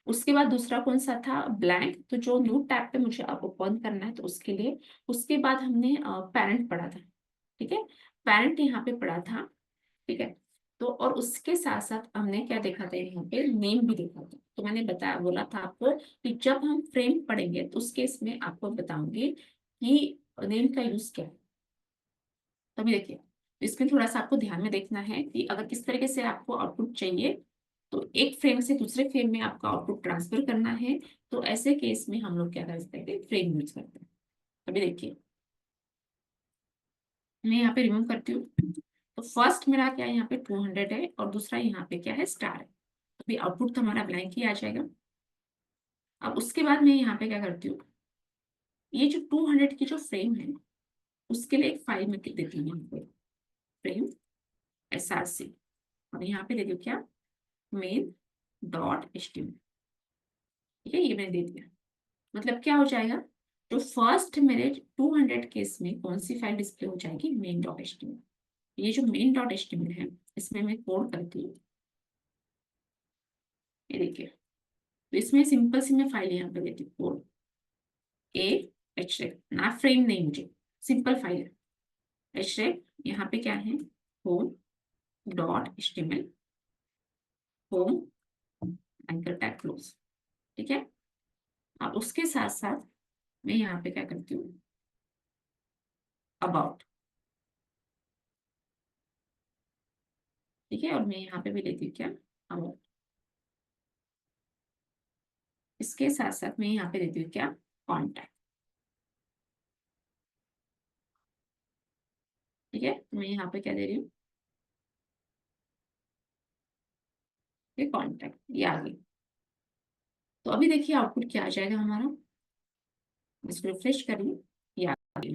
उसके बाद दूसरा कौन सा था, ब्लैंक, तो जो न्यू टैब पे मुझे अब ओपन करना है तो उसके लिए। उसके बाद हमने पेरेंट पढ़ा था। ठीक है, पेरेंट यहाँ पे पढ़ा था। ठीक है, तो और उसके साथ साथ हमने क्या देखा था, यहाँ पे नेम भी देखा था। तो मैंने बताया, बोला था आपको कि जब हम फ्रेम पढ़ेंगे तो उस केस में आपको बताऊंगी कि नेम का यूज क्या है। तभी देखिए, तो इसमें थोड़ा सा आपको ध्यान में देखना है कि अगर किस तरीके से आपको आउटपुट चाहिए, तो एक फ्रेम से दूसरे फ्रेम में आपका आउटपुट ट्रांसफर करना है, तो ऐसे केस में हम लोग क्या करते हैं, फ्रेम यूज करते हैं। अभी देखिए, मैं यहाँ पे रिमूव करती हूँ। तो फर्स्ट मेरा क्या है, यहाँ पे 200 है, और दूसरा यहाँ पे क्या है, स्टार है। तो अभी आउटपुट तो हमारा ब्लैंक ही आ जाएगा। अब उसके बाद मैं यहाँ पे क्या करती हूँ, ये जो 200 की जो फ्रेम है उसके लिए एक फाइल में देती हूँ, यहाँ पे फ्रेम SRC, और यहाँ पे दे दो क्या, मेन डॉट एचटीएमएल। ठीक है, ये मैंने दे दिया। मतलब क्या हो जाएगा, जो फर्स्ट मेरे 200 केस में कौन सी फाइल डिस्प्ले हो जाएगी, मेन डॉट एचटीएमएल। ये जो मेन डॉट एचटीएमएल है इसमें मैं कोड करती हूँ। ये देखिए, तो इसमें सिंपल सी मैं फाइल यहाँ पे देती हूँ, कोड ए एच ना, फ्रेम नहीं मुझे, सिंपल फाइल है। एच यहाँ पे क्या है, home dot HTML, home anchor tag close. ठीक है, अब उसके साथ साथ मैं यहाँ पे क्या करती हूँ, अबाउट। ठीक है, और मैं यहाँ पे भी लेती हूँ क्या, अबाउट। इसके साथ साथ मैं यहाँ पे देती हूँ क्या, कॉन्टैक्ट। ठीक है, तो मैं यहाँ पे क्या दे रही हूँ, ये कॉन्टैक्ट, ये आ गई। तो अभी देखिए आउटपुट क्या आ जाएगा हमारा, इसको रिफ्रेश करिए, ये आ गई।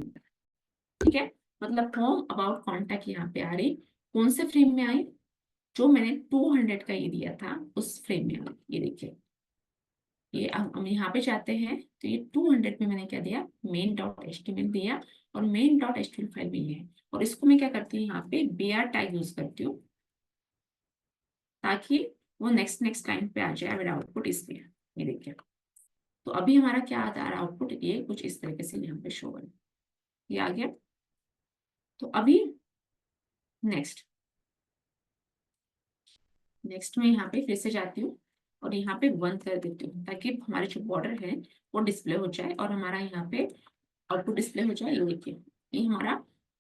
ठीक है, मतलब होम अबाउट कॉन्टैक्ट यहाँ पे आ रही, कौन से फ्रेम में आई, जो मैंने 200 का ये दिया था उस फ्रेम में आई। ये देखिए, ये हम यहाँ पे जाते हैं तो ये 200 में मैंने क्या दिया, मेन डॉट एचटीएमएल दिया, और मेन डॉट एचटीएमएल फाइल भी है। और इसको मैं क्या करती हूँ, यहाँ पे br टैग यूज करती हूँ ताकि वो नेक्स्ट लाइन पे आ जाए मेरा आउटपुट इसलिए। ये देखिए, तो अभी हमारा क्या आता है आउटपुट, ये कुछ इस तरीके से यहाँ पे शो है, ये आ गया। तो अभी नेक्स्ट नेक्स्ट में यहाँ पे फिर से जाती हूँ और यहाँ पे 1 कर देती हूँ ताकि हमारे जो बॉर्डर है वो डिस्प्ले हो जाए और हमारा यहाँ पे आउटपुट डिस्प्ले हो जाए। ये देखिए, ये हमारा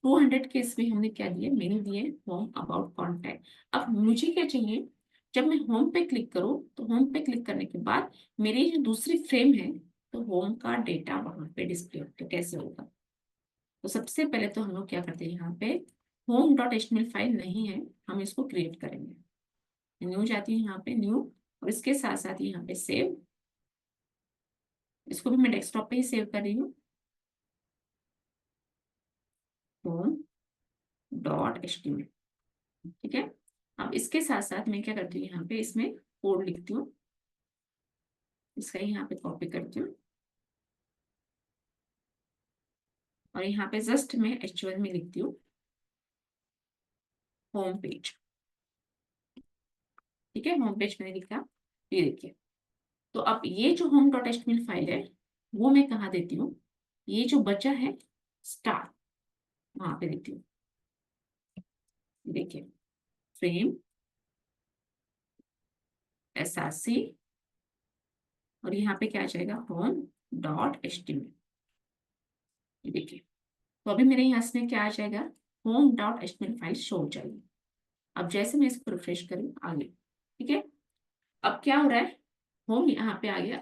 200 के इसमें हमने क्या दिया, मेनू दिए होम अबाउट कॉन्टैक्ट। अब मुझे क्या चाहिए, जब मैं होम पे क्लिक करूँ तो होम पे क्लिक करने के बाद मेरी जो दूसरी फ्रेम है तो होम का डेटा वहां पे डिस्प्ले हो, तो कैसे होगा। तो सबसे पहले तो हम लोग क्या करते हैं, यहाँ पे होम डॉट एचटीएमएल फाइल नहीं है, हम इसको क्रिएट करेंगे। न्यू जाती हूँ यहाँ पे न्यू, और इसके साथ साथ यहाँ पे सेव, इसको भी मैं डेस्कटॉप पे ही सेव कर रही हूँ, होम डॉट एचटीएमएल। ठीक है, अब इसके साथ साथ मैं क्या करती हूँ, यहाँ पे इसमें कोड लिखती हूँ, इसका यहाँ पे कॉपी करती हूँ और यहाँ पे जस्ट मैं एचटीएमएल में लिखती हूँ होम पेज। ठीक है, होम पेज मैंने लिखा, ये देखिए। तो अब ये जो होम डॉट एचटीएमएल फाइल है वो मैं कहाँ देती हूँ, ये जो बचा है स्टार, वहां पे देती हूँ। देखिए, फ्रेम एसआरसी, और यहाँ पे क्या आ जाएगा, होम डॉट एचटीएमएल। देखिए, तो अभी मेरे यहाँ से क्या आ जाएगा, home dot HTML file show हो जाएगी। अब जैसे मैं इसको रिफ्रेश करूँ आगे, ठीक है, अब क्या हो रहा है, होम यहाँ पे आ गया,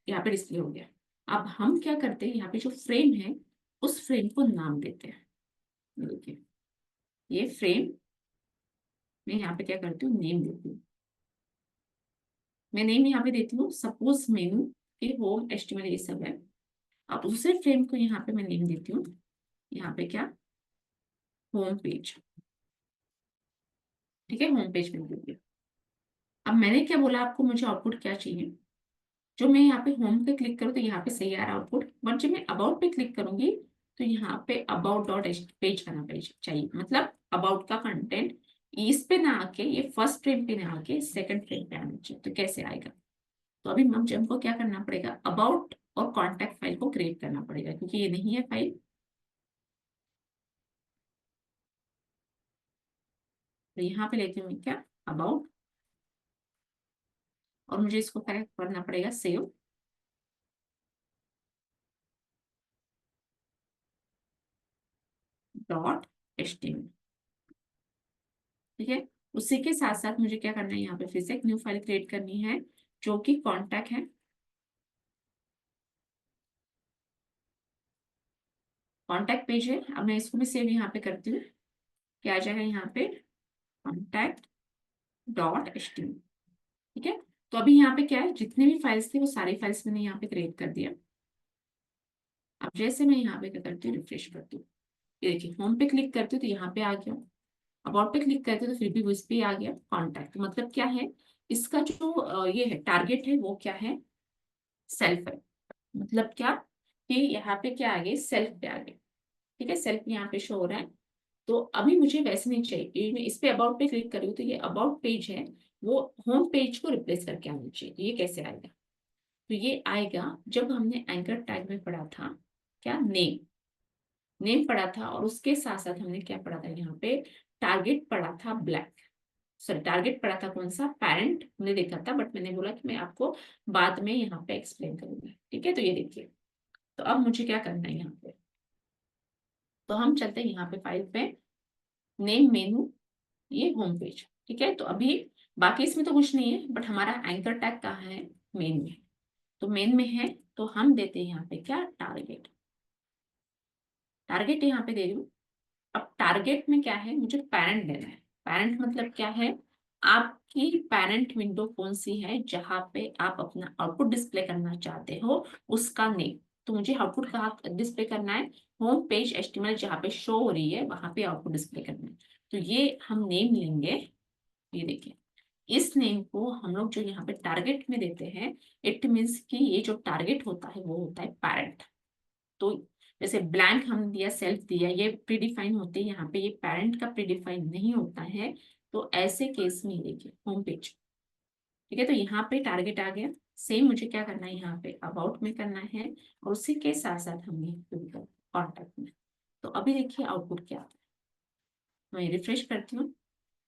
यहाँ पे डिस्प्ले हो गया। अब हम क्या करते हैं, यहाँ पे जो फ्रेम है उस फ्रेम को नाम देते हैं। देखिए, ये फ्रेम मैं यहाँ पे क्या करती हूँ, नेम देती हूँ। मैं नेम यहाँ पे देती हूँ सपोज मेनू के होम एचटीएमएल ये सब है। अब दूसरे फ्रेम को यहाँ पे मैं नेम देती हूँ, यहाँ पे क्या, होम पेज। ठीक है, होम पेज में देती हूँ। अब मैंने क्या बोला आपको, मुझे आउटपुट क्या चाहिए, जो मैं यहाँ पे होम पे क्लिक करूँ तो यहाँ पे सही आ रहा आउटपुट, बट जब मैं अबाउट पे क्लिक करूंगी तो यहाँ पे अबाउट डॉट पेज आना चाहिए, मतलब अबाउट का कंटेंट इस पे ना आके, ये फर्स्ट फ्रेम पे ना आके सेकंड फ्रेम पे आना चाहिए। तो कैसे आएगा, तो अभी हमको क्या करना पड़ेगा, अबाउट और कॉन्टैक्ट फाइल को क्रिएट करना पड़ेगा क्योंकि ये नहीं है फाइल। तो यहाँ पे लेती हूँ मैं क्या, अबाउट, और मुझे इसको क्या करना पड़ेगा, सेव डॉट एचटीएमएल। ठीक है, उसी के साथ साथ मुझे क्या करना है, यहाँ पे फिर से एक न्यू फाइल क्रिएट करनी है जो कि कॉन्टैक्ट है, कॉन्टैक्ट पेज है। अब मैं इसको भी सेव यहाँ पे करती हूँ, क्या आ जाएगा यहाँ पे, कॉन्टैक्ट डॉट एचटीएमएल। ठीक है, तो अभी यहाँ पे क्या है, जितने भी फाइल्स थे वो सारी फाइल्स मैंने यहाँ पे क्रिएट कर दिया। अब जैसे मैं यहाँ पे क्या करती हूँ, रिफ्रेश करती हूँ, ये देखिए होम पे क्लिक करती हूँ तो यहाँ पे आ गया, अबाउट पे क्लिक करते हो तो फिर भी वो इस पे आ गया। कॉन्टैक्ट मतलब क्या है, इसका जो ये है टारगेट है वो क्या है, सेल्फ है। मतलब क्या, कि यहाँ पे क्या आ गए, सेल्फ पे आ गए। ठीक है, सेल्फ यहाँ पे शो हो रहा है। तो अभी मुझे वैसे नहीं चाहिए, ये मैं इस पे अबाउट पे क्लिक करूँ तो ये अबाउट पेज है, वो होम पेज को रिप्लेस करके आना चाहिए। तो ये कैसे आएगा, तो ये आएगा जब हमने एंकर टैग में पढ़ा था क्या, नेम, नेम पढ़ा था, और उसके साथ साथ हमने क्या पढ़ा था, यहाँ पे टारगेट पढ़ा था ब्लैक, सॉरी टारगेट पढ़ा था कौन सा, पेरेंट हमने देखा था, बट मैंने बोला कि मैं आपको बाद में यहाँ पे एक्सप्लेन करूंगी। ठीक है, तो ये देखिए, तो अब मुझे क्या करना है यहाँ पे, तो हम चलते हैं यहाँ पे फाइल पे, नेम मेनू, ये होम पेज। ठीक है, तो अभी बाकी इसमें तो कुछ नहीं है, बट हमारा एंकर टैग कहाँ है, मेन में। तो मेन में है तो हम देते हैं यहाँ पे क्या, टारगेट, टारगेट यहाँ पे दे रही हूँ। अब टारगेट में क्या है, मुझे पैरेंट देना है। पैरेंट मतलब क्या है, आपकी पैरेंट विंडो कौन सी है जहां पे आप अपना आउटपुट डिस्प्ले करना चाहते हो, उसका नेम। तो मुझे आउटपुट कहाँ डिस्प्ले करना है, होम पेज एचटीएमएल जहाँ पे शो हो रही है वहां पे आउटपुट डिस्प्ले करना है। तो ये हम नेम लेंगे, ये देखिए, इस नेम को हम लोग जो यहाँ पे टारगेट में देते हैं, इट मीन्स कि ये जो टारगेट होता है वो होता है पेरेंट। तो जैसे ब्लैंक हम दिया, सेल्फ दिया, ये प्रीडिफाइन होते हैं, यहाँ पे ये पेरेंट का प्रीडिफाइन नहीं होता है। तो ऐसे केस में देखिए होम पेज, ठीक है, तो यहाँ पे टारगेट आ गया। सेम मुझे क्या करना है, यहाँ पे अबाउट में करना है, और उसी के साथ साथ हमने कॉन्टैक्ट में। तो अभी देखिए आउटपुट क्या आता है। मैं रिफ्रेश करती हूँ,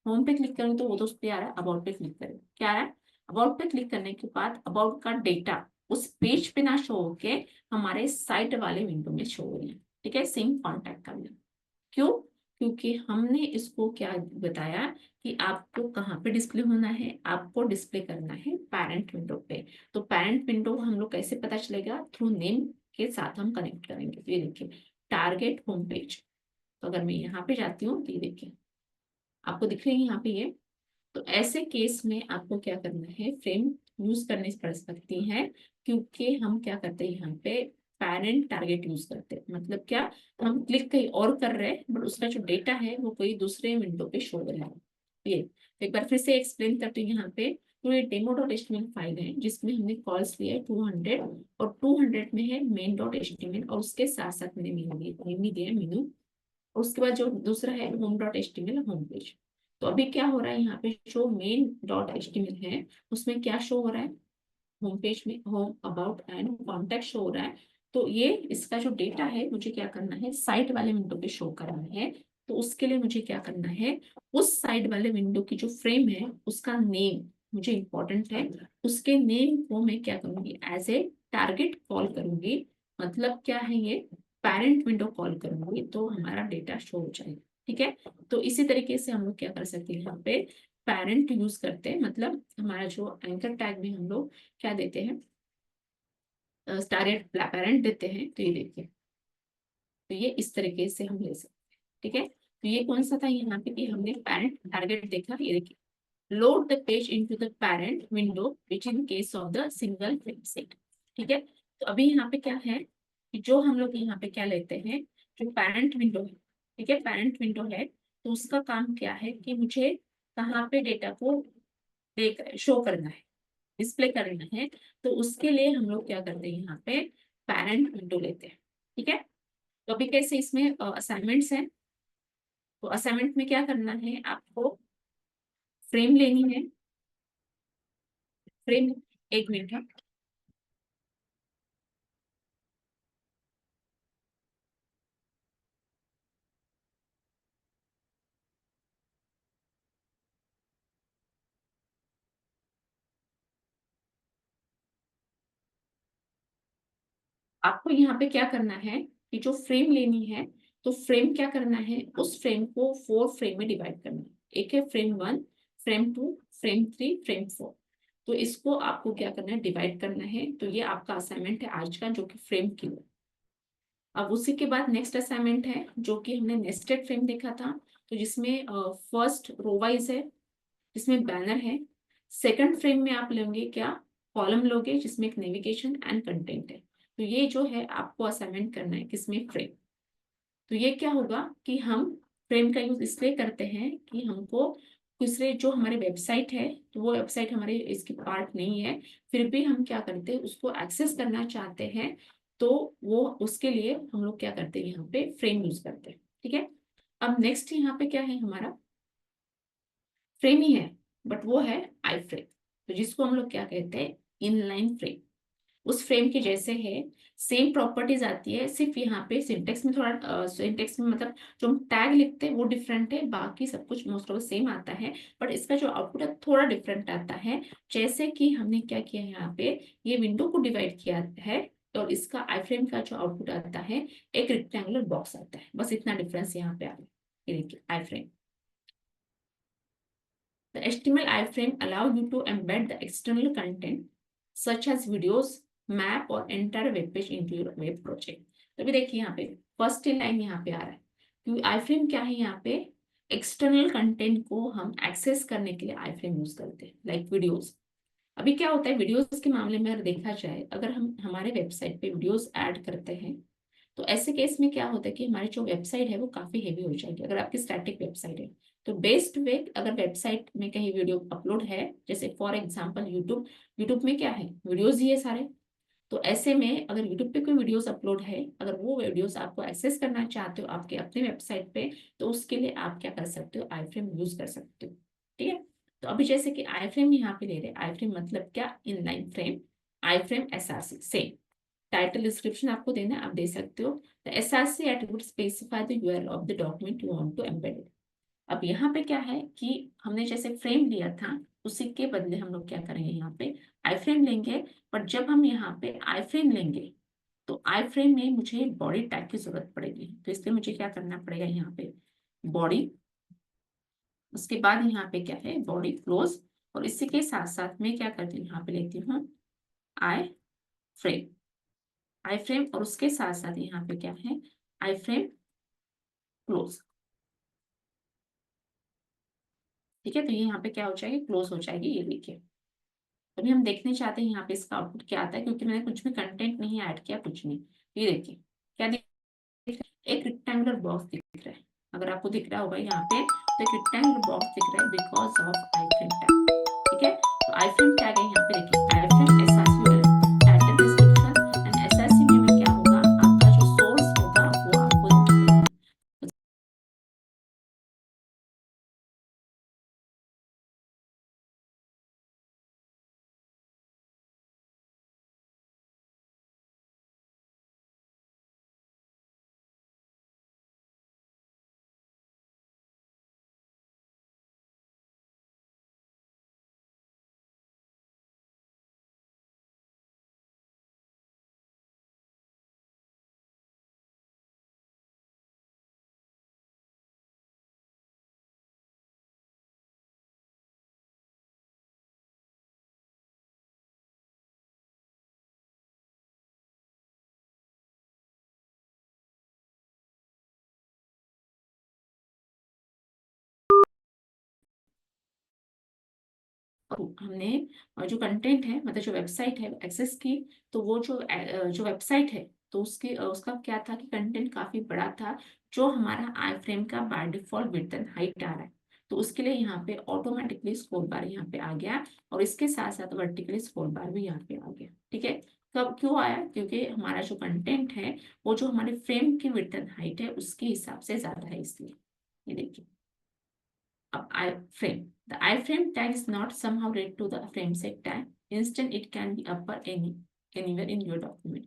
होम पे क्लिक करूँ तो वो तो उस पे आ रहा है, अबाउट पे क्लिक करें क्या आ रहा है, अबाउट पे क्लिक करने के बाद अबाउट का डेटा उस पेज पे ना शो होके हमारे साइट वाले विंडो में शो हो रही है। ठीक है, सेम कॉन्टैक्ट का भी। क्यों? क्योंकि हमने इसको क्या बताया कि आपको कहाँ पे डिस्प्ले होना है, आपको डिस्प्ले करना है पेरेंट विंडो पे। तो पेरेंट विंडो हम लोग कैसे पता चलेगा, थ्रू नेम के साथ हम कनेक्ट करेंगे। तो ये देखिए टारगेट होम पेज। तो अगर मैं यहाँ पे जाती हूँ तो ये देखिए आपको दिख रही है यहाँ पे ये। तो ऐसे केस में आपको क्या करना है, फ्रेम यूज करनी पड़ सकती है, क्योंकि हम क्या करते हैं यहाँ पे पेरेंट टारगेट यूज करते हैं। मतलब क्या, हम क्लिक कहीं और कर रहे हैं बट उसका जो डेटा है वो कोई दूसरे विंडो पे शो कर रहा है। ये तो एक बार फिर से एक्सप्लेन करते हैं यहाँ पे। तो ये डेमो.html फाइल है जिसमें हमने कॉल्स लिया है 200, और 200 में है main.html, और उसके साथ साथ मैंने मेनू दिया है मेनू। उसके बाद जो दूसरा है home.html होम पेज। तो अभी क्या हो रहा है यहाँ पे, जो main.html है उसमें क्या शो हो रहा है, होम पेज में home, about and contact show हो रहा है। तो ये इसका जो डेटा है मुझे क्या करना है, साइट वाले विंडो पे शो करना है। तो उसके लिए मुझे क्या करना है, उस साइड वाले विंडो की जो फ्रेम है उसका नेम मुझे इंपॉर्टेंट है। उसके नेम को मैं क्या करूंगी, एज ए टारगेट कॉल करूंगी। मतलब क्या है ये, पेरेंट विंडो कॉल करूंगी तो हमारा डेटा शो हो जाएगा। ठीक है, तो इसी तरीके से हम लोग क्या कर सकते हैं, यहाँ पे पेरेंट यूज करते हैं। मतलब हमारा जो एंकर टैग में हम लोग क्या देते हैं, टारगेट पेरेंट देते हैं। तो ये देखिए, तो ये इस तरीके से हम ले सकते हैं। ठीक है, तो ये कौन सा था यहाँ पे कि हमने पेरेंट टारगेट देखा। ये देखिए, load the page into the parent window which in case of the single frame set. ठीक है, तो अभी यहाँ पे क्या है कि जो हम लोग यहाँ पे क्या लेते हैं, जो पेरेंट विंडो है, ठीक है, पेरेंट विंडो है, तो उसका काम क्या है कि मुझे कहाँ पे डेटा को देख शो करना है, डिस्प्ले करना है। तो उसके लिए हम लोग क्या करते हैं, यहाँ पे पेरेंट विंडो लेते हैं। ठीक है, तो अभी कैसे इसमें असाइनमेंट्स हैं। तो असाइनमेंट में क्या करना है, आपको फ्रेम लेनी है, फ्रेम, एक मिनट है। आपको यहाँ पे क्या करना है कि जो फ्रेम लेनी है, तो फ्रेम क्या करना है, उस फ्रेम को 4 फ्रेम में डिवाइड करना है। एक है फ्रेम 1, फ्रेम 2, फ्रेम 3, फ्रेम 4। तो इसको आपको क्या करना है, डिवाइड करना है। तो ये आपका असाइनमेंट है आज का, जो कि फ्रेम की है। अब उसी के बाद नेक्स्ट असाइनमेंट है जो कि हमने नेस्टेड फ्रेम देखा था। तो जिसमें फर्स्ट रो वाइज है, जिसमें बैनर है। सेकंड फ्रेम में आप लेंगे क्या, कॉलम लोगे जिसमें एक नेविगेशन एंड कंटेंट है। तो ये जो है आपको असाइनमेंट करना है किसमें, फ्रेम। तो ये क्या होगा कि हम फ्रेम का यूज इसलिए करते हैं कि हमको दूसरे जो हमारे वेबसाइट है, तो वो वेबसाइट हमारे इसकी पार्ट नहीं है, फिर भी हम क्या करते हैं, उसको एक्सेस करना चाहते हैं। तो वो उसके लिए हम लोग क्या करते हैं, यहाँ पे फ्रेम यूज करते हैं। ठीक है, अब नेक्स्ट यहाँ पे क्या है, हमारा फ्रेम ही है, बट वो है आई फ्रेम। तो जिसको हम लोग क्या कहते हैं, इनलाइन फ्रेम। उस फ्रेम के जैसे है, सेम प्रॉपर्टीज आती है, सिर्फ यहाँ पे सिंटेक्स में थोड़ा सिंटेक्स में मतलब जो हम टैग लिखते हैं वो डिफरेंट है, बाकी सब कुछ मोस्ट ऑफ सेम आता है। बट इसका जो आउटपुट है थोड़ा डिफरेंट आता है। जैसे कि हमने क्या किया है, यहाँ पे ये विंडो को डिवाइड किया है, और इसका आई फ्रेम का जो आउटपुट आता है एक रेक्टेंगुलर बॉक्स आता है। बस इतना डिफरेंस यहाँ पे आ गया। ये देखिए आई frame. The HTML iframe allow you to embed the external content such as videos, map or entire web page into your web project. तो अभी देखिए यहाँ पे फर्स्ट लाइन यहाँ पे आ रहा है, क्योंकि iframe क्या है, यहाँ पे एक्सटर्नल कंटेंट को हम एक्सेस करने के लिए iframe यूज करते हैं, लाइक वीडियोस। अभी क्या होता है वीडियोस के मामले में अगर देखा जाए, अगर हम हमारे वेबसाइट पे वीडियोस ऐड करते हैं, तो ऐसे केस में क्या होता है कि हमारी जो वेबसाइट है वो काफी हेवी हो जाएगी अगर आपकी स्टैटिक वेबसाइट है। तो बेस्ट वे, अगर वेबसाइट में कहीं वीडियो अपलोड है, जैसे फॉर एग्जांपल यूट्यूब, यूट्यूब में क्या है, वीडियोस ही है सारे। तो ऐसे में अगर यूट्यूब पे कोई वीडियोस अपलोड है, अगर वो वीडियोस आपको एक्सेस करना चाहते हो आपके अपने वेबसाइट पे, तो उसके लिए आप क्या कर सकते हो, आई फ्रेम यूज कर सकते हो। ठीक है। तो अभी जैसे कि आई फ्रेम यहाँ पे ले रहे, आई फ्रेम मतलब क्या, inline frame, iframe SRC same. Title description आपको देना है, आप दे सकते हो। The SRC attribute specify the URL of the document you want to embed. अब यहाँ पे क्या है कि हमने जैसे फ्रेम लिया था, उसी के बदले हम लोग क्या करेंगे, यहाँ पे आई फ्रेम लेंगे। पर जब हम यहाँ पे आई फ्रेम लेंगे, तो आई फ्रेम में मुझे बॉडी टैग की जरूरत पड़ेगी, तो इसलिए मुझे क्या करना पड़ेगा, यहाँ पे बॉडी, उसके बाद यहाँ पे क्या है, बॉडी क्लोज, और इसी के साथ साथ में क्या करती हूँ, यहाँ पे लेती हूँ आई फ्रेम, आई फ्रेम, और उसके साथ साथ यहाँ पे क्या है, आई फ्रेम क्लोज। ठीक है, तो ये यहाँ पे क्या हो जाएगी, क्लोज हो जाएगी, ये देखिए। अभी हम देखने चाहते हैं यहाँ पे इसका आउटपुट क्या आता है, क्योंकि मैंने कुछ भी कंटेंट नहीं ऐड किया, कुछ नहीं। ये देखिए क्या दिख रहा है, एक रेक्टेंगुलर बॉक्स दिख रहा है। अगर आपको दिख रहा होगा यहाँ पे, तो एक रेक्टेंगुलर बॉक्स दिख रहा है because of I frame tag. ठीक है, तो आई फ्रेम टैग है यहाँ पे, देखिए iframe SRC title description and SRC में क्या होगा, आपका जो सोर्स होगा वो आपको देना पड़ेगा। और हमने जो कंटेंट है, मतलब जो वेबसाइट है एक्सेस की, तो वो जो वेबसाइट है, तो उसका क्या था कि कंटेंट काफी बड़ा था, जो हमारा आई फ्रेम का by default width and height आ रहा है। तो उसके लिए यहाँ पे ऑटोमेटिकली स्क्रॉल बार यहाँ पे आ गया, और इसके साथ साथ वर्टिकली स्क्रॉल बार भी यहाँ पे आ गया। ठीक है, कब क्यों आया, क्योंकि हमारा जो कंटेंट है वो जो हमारे फ्रेम की विड्थ एंड हाइट है उसके हिसाब से ज्यादा है, इसलिए। ये देखिए, iframe. The iframe tag is not somehow related to the frame set tag. Instead, it can be upper anywhere in your document.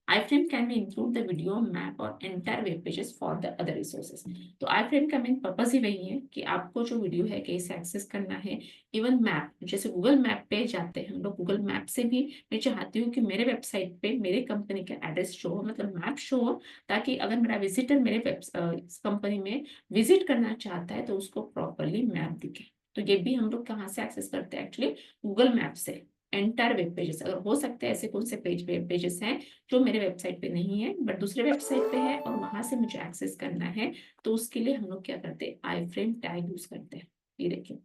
iframe can be include the video, map और entire web pages for the other resources. तो iframe का main purpose ही वही है कि आपको जो video है कैसे एक्सेस करना है। इवन मैप, जैसे गूगल मैप पे जाते हैं हम लोग, गूगल मैप से भी मैं चाहती हूँ कि मेरे वेबसाइट पे मेरे कंपनी का एड्रेस शो हो, मतलब मैप शो हो, ताकि अगर मेरा विजिटर मेरे कंपनी में विजिट करना चाहता है तो उसको प्रॉपरली मैप दिखे। तो ये भी हम लोग कहाँ से एक्सेस करते हैं, एक्चुअली गूगल मैप से। एंटायर वेब पेजेस, अगर हो सकते हैं ऐसे कौन से वेब पेजेस हैं जो मेरे वेबसाइट पे नहीं है बट दूसरे वेबसाइट पे है, और वहां से मुझे एक्सेस करना है, तो उसके लिए हम लोग क्या करते हैं, आई फ्रेम टैग यूज करते हैं। ये देखिए,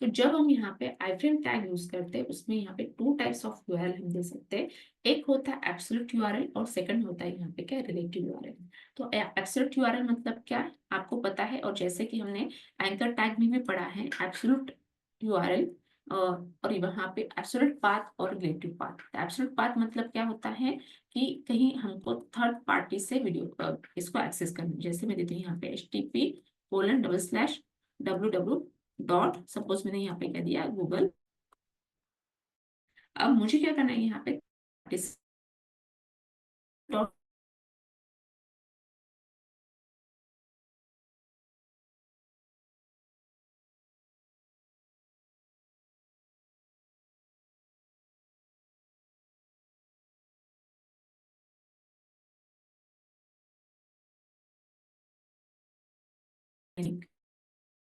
तो जब हम यहाँ पे आईफ्रेम टैग यूज करते हैं, उसमें यहाँ पे टू टाइप्स ऑफ यूआरएल हम दे सकते हैं। एक होता है एब्सोल्यूट यूआरएल, और सेकंड होता है यहाँ पे क्या, रिलेटिव यूआरएल। तो एब्सोल्यूट यूआरएल मतलब क्या है, आपको पता है, और जैसे कि हमने एंकर टैग में भी पढ़ा है एब्सोल्यूट यूआरएल, और वहाँ पे एब्सोल्यूट पाथ और रिलेटिव पाथ। एब्सोल्यूट पाथ मतलब क्या होता है कि कहीं हमको थर्ड पार्टी से वीडियो इसको एक्सेस करना है। जैसे मैं देती हूँ यहाँ पे http://www डॉट, सपोज मैंने यहाँ पे क्या दिया, गूगल। अब मुझे क्या करना है यहाँ पे, डॉट लिंक।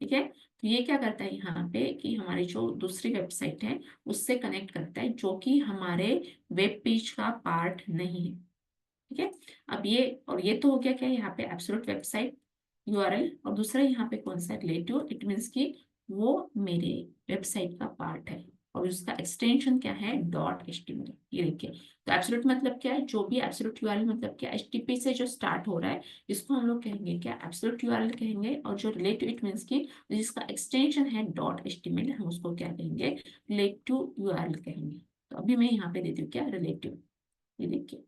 ठीक है, तो ये क्या करता है यहाँ पे कि हमारी जो दूसरी वेबसाइट है उससे कनेक्ट करता है, जो कि हमारे वेब पेज का पार्ट नहीं है। ठीक है, अब ये, और ये तो हो गया क्या, यहाँ पे एब्सोल्यूट वेबसाइट यूआरएल, और दूसरा यहाँ पे कौन सा, रिलेटिव, इट मीन्स कि वो मेरे वेबसाइट का पार्ट है। और उसका एक्सटेंशन क्या है, डॉट एचटीएमएल। ये देखिए, तो एब्सोल्यूट मतलब क्या है, जो भी एब्सोल्यूट यूआरएल मतलब क्या, एचटीटीपी से जो स्टार्ट हो रहा है इसको हम लोग कहेंगे क्या, एब्सोल्यूट यूआरएल कहेंगे, और जो रिलेटिव इट मीन्स की जिसका एक्सटेंशन है डॉट एचटीएमएल, हम उसको क्या कहेंगे, रिलेटिव यूआरएल कहेंगे। तो अभी मैं यहाँ पे देती हूँ क्या, रिलेटिव। ये देखिए,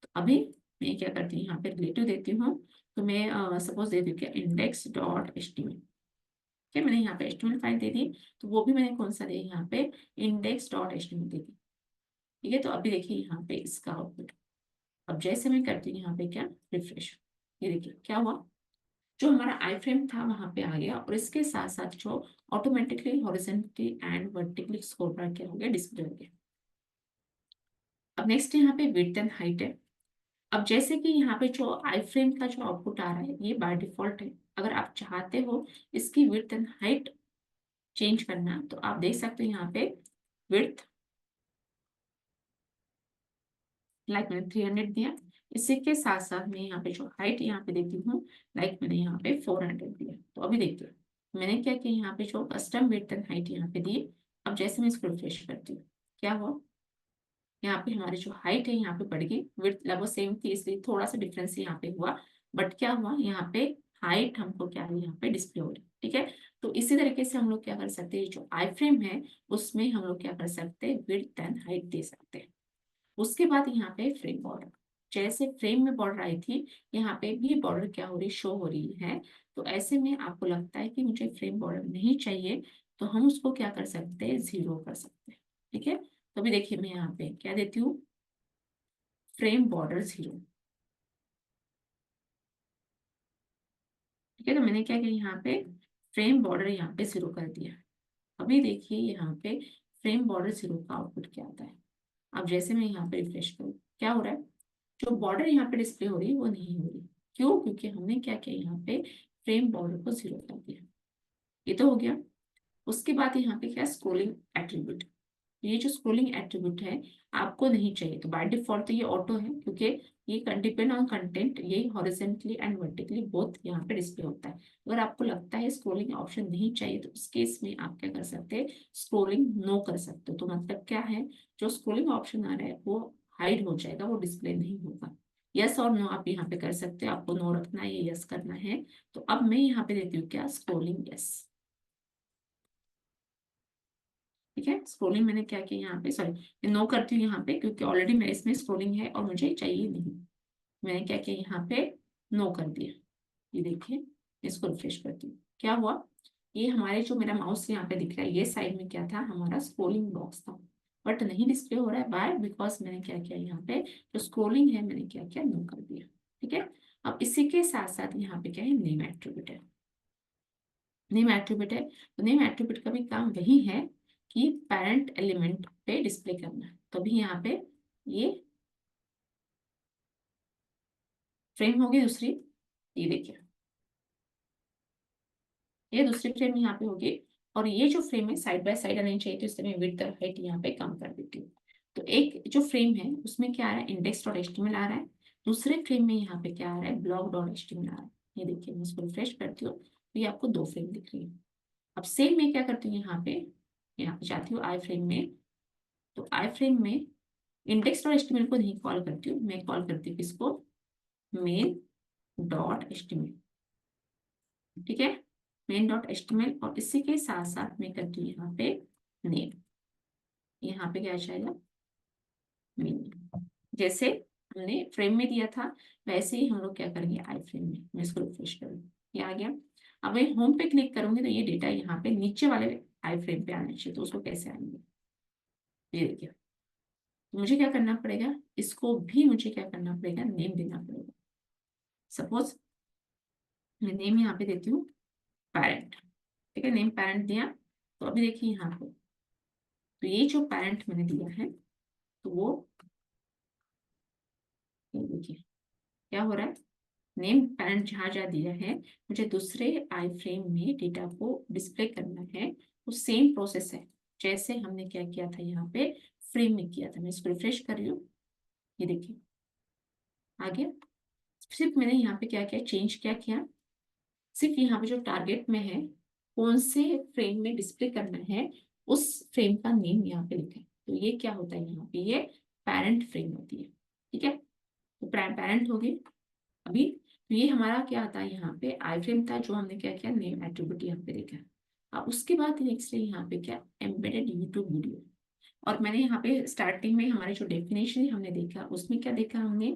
तो अभी मैं क्या करती हूँ, यहाँ पे रिलेटिव देती हूँ। तो मैं सपोज देती हूँ क्या, इंडेक्स डॉट एचटीएमएल। ठीक है, मैंने यहाँ पे एचटीएमएल फाइल दे दी, तो वो भी मैंने कौन सा दिया यहाँ पे, इंडेक्स डॉट एचटीएमएल दे दी। ठीक है, तो अभी देखिए यहाँ पे इसका आउटपुट। अब जैसे मैं करती हूँ यहाँ पे क्या, रिफ्रेश, ये देखिए क्या हुआ, जो हमारा आई फ्रेम था वहां पे आ गया, और इसके साथ साथ जो automatically horizontally and vertically scroll bar क्या हो गया, डिस्प्ले हो गया। अब नेक्स्ट यहाँ पे विड्थ एंड हाइट है। अब जैसे कि यहाँ पे जो आई फ्रेम का जो आउटपुट आ रहा है ये बाय डिफॉल्ट है। अगर आप चाहते हो इसकी विड्थ एंड हाइट चेंज करना, तो आप देख सकते हो यहाँ पे विड्थ लाइक मैंने 300 दिया, इसी के साथ साथ मैं यहाँ पे जो हाइट यहाँ पे देती हूँ, लाइक मैंने यहाँ पे 400 दिया। तो अभी देखिए मैंने क्या किया, यहाँ पे जो कस्टम विड्थ एंड हाइट यहाँ पे दी। अब जैसे मैं इसको रिफ्रेश करती हूँ, क्या हुआ, यहाँ पे हमारी जो हाइट है यहाँ पे बढ़ गई, विड्थ लगभग सेम थी इसलिए थोड़ा सा डिफरेंस यहाँ पे हुआ, बट क्या हुआ यहाँ पे हाइट हमको क्या है, यहाँ पे डिस्प्ले हो रही है। ठीक है, तो इसी तरीके से हम लोग क्या कर सकते हैं, जो आई फ्रेम है उसमें हम लोग क्या कर सकते हैं, विड्थ एंड हाइट दे सकते हैं। उसके बाद यहाँ पे फ्रेम बॉर्डर, जैसे फ्रेम में बॉर्डर आई थी, यहाँ पे भी बॉर्डर क्या हो रही, शो हो रही है। तो ऐसे में आपको लगता है कि मुझे फ्रेम बॉर्डर नहीं चाहिए, तो हम उसको क्या कर सकते हैं, 0 कर सकते हैं। ठीक है, तो अभी देखिए मैं यहाँ पे क्या देती हूँ, फ्रेम बॉर्डर 0। ठीक है, तो मैंने क्या किया, यहाँ पे फ्रेम बॉर्डर यहाँ पे 0 कर दिया। अभी देखिए यहाँ पे फ्रेम बॉर्डर 0 का आउटपुट क्या आता है। अब जैसे मैं यहाँ पे रिफ्रेश करूँ, क्या हो रहा है, जो बॉर्डर यहाँ पे डिस्प्ले हो रही है वो नहीं हो रही। क्यों, क्योंकि हमने क्या किया, यहाँ पे फ्रेम बॉर्डर को 0 कर दिया। ये तो हो गया। उसके बाद यहाँ पे क्या, स्क्रोलिंग एट्रीब्यूट। ये जो स्क्रोलिंग एट्रीब्यूट है आपको नहीं चाहिए, तो बाय डिफॉल्ट तो ये ऑटो है, क्योंकि ये डिपेंड ऑन कंटेंट, ये हॉरिजॉन्टली एंड वर्टिकली बोथ यहाँ पे डिस्प्ले होता है। अगर आपको लगता है स्क्रोलिंग ऑप्शन नहीं चाहिए, तो उस केस में आप क्या कर सकते हैं, स्क्रोलिंग नो कर सकते हो। तो मतलब क्या है, जो स्क्रोलिंग ऑप्शन आ रहा है वो हाइड हो जाएगा, वो डिस्प्ले नहीं होगा। यस और नो आप यहाँ पे कर सकते हो, आपको नो रखना है या यस करना है। तो अब मैं यहाँ पे देती हूँ क्या, स्क्रोलिंग यस। ठीक है, स्क्रोलिंग मैंने क्या किया यहाँ पे, सॉरी मैं नो करती हूँ यहाँ पे, क्योंकि ऑलरेडी मेरे इसमें स्क्रोलिंग है और मुझे चाहिए नहीं। मैंने क्या किया, यहाँ पे नो कर दिया। ये देखिए, इसको रिफ्रेश करती हूँ, क्या हुआ, ये हमारे जो मेरा माउस यहाँ पे दिख रहा है, ये साइड में क्या था, हमारा स्क्रोलिंग बॉक्स था, बट नहीं डिस्प्ले हो रहा है। बाय बिकॉज मैंने क्या किया, यहाँ पे जो स्क्रोलिंग है मैंने क्या किया, नो कर दिया। ठीक है, अब इसी के साथ साथ यहाँ पे क्या है, नेम एट्रीब्यूट है। नेम एट्रीब्यूट है, तो नेम एट्रीब्यूट का भी काम वही है कि पेरेंट एलिमेंट पे डिस्प्ले करना है। तो अभी यहाँ पे ये फ्रेम होगी दूसरी, ये देखिए ये दूसरी फ्रेम यहाँ पे होगी, और ये जो फ्रेम है साइड बाय साइड आनी चाहिए, तो इसलिए मैं विड्थ और हाइट यहाँ पे कम कर देती हूँ। तो एक जो फ्रेम है उसमें क्या आ रहा है, इंडेक्स डॉट एचटीएमएल आ रहा है। दूसरे फ्रेम में यहाँ पे क्या आ रहा है, ब्लॉक डॉट एचटीएमएल आ रहा है। ये देखिए मैं इसको रिफ्रेश करती हूँ, तो ये आपको 2 फ्रेम दिख रही है। अब सेम मैं क्या करती हूँ, यहाँ पे जाती हूँ आई फ्रेम में। तो आई फ्रेम में इंडेक्स डॉट एचटीएमएल को नहीं कॉल करती हूँ, मैं कॉल करती हूँ किसको, मेन डॉट एचटीएमएल। ठीक है, मेन डॉट एचटीएमएल, और इसी के साथ साथ मैं करती हूँ यहाँ पे नेम। यहाँ पे क्या आ जाएगा, मेन। जैसे हमने फ्रेम में दिया था वैसे ही हम लोग क्या करेंगे, आई फ्रेम में। मैं इसको रिफ्रेश करूँगी, ये आ गया। अब मैं होम पे क्लिक करूंगी तो ये डेटा यहाँ पे नीचे वाले आई फ्रेम पे आना चाहिए, तो उसको कैसे आएंगे, ये देखिए। मुझे क्या करना पड़ेगा, इसको भी मुझे क्या करना पड़ेगा, नेम देना पड़ेगा। सपोज मैं नेम यहाँ पे देती हूँ पेरेंट। ठीक है, नेम पेरेंट दिया। तो अभी देखिए यहाँ पे, तो ये जो पेरेंट मैंने दिया है, तो वो ये देखिए क्या हो रहा है, नेम पेरेंट जहाँ जहाँ दिया है, मुझे दूसरे आई फ्रेम में डेटा को डिस्प्ले करना है। वो सेम प्रोसेस है जैसे हमने क्या किया था यहाँ पे फ्रेम में किया था। मैं इसको रिफ्रेश कर रही हूँ, ये देखिए आ गया। सिर्फ मैंने यहाँ पे क्या किया, चेंज क्या किया, सिर्फ यहाँ पे जो टारगेट में है कौन से फ्रेम में डिस्प्ले करना है, उस फ्रेम का नेम यहाँ पे लिखें। तो ये क्या होता है यहाँ पे, ये पेरेंट फ्रेम होती है। ठीक है, तो पेरेंट होगी अभी। तो ये हमारा क्या आता है यहाँ पे, आई फ्रेम था, जो हमने क्या किया, नेम एट्रीब्यूट यहाँ पे देखा। अब उसके बाद नेक्स्ट है यहाँ पे क्या, एम्बेडेड यूट्यूब वीडियो। और मैंने यहाँ पे स्टार्टिंग में हमारे जो डेफिनेशन हमने देखा, उसमें क्या देखा हमने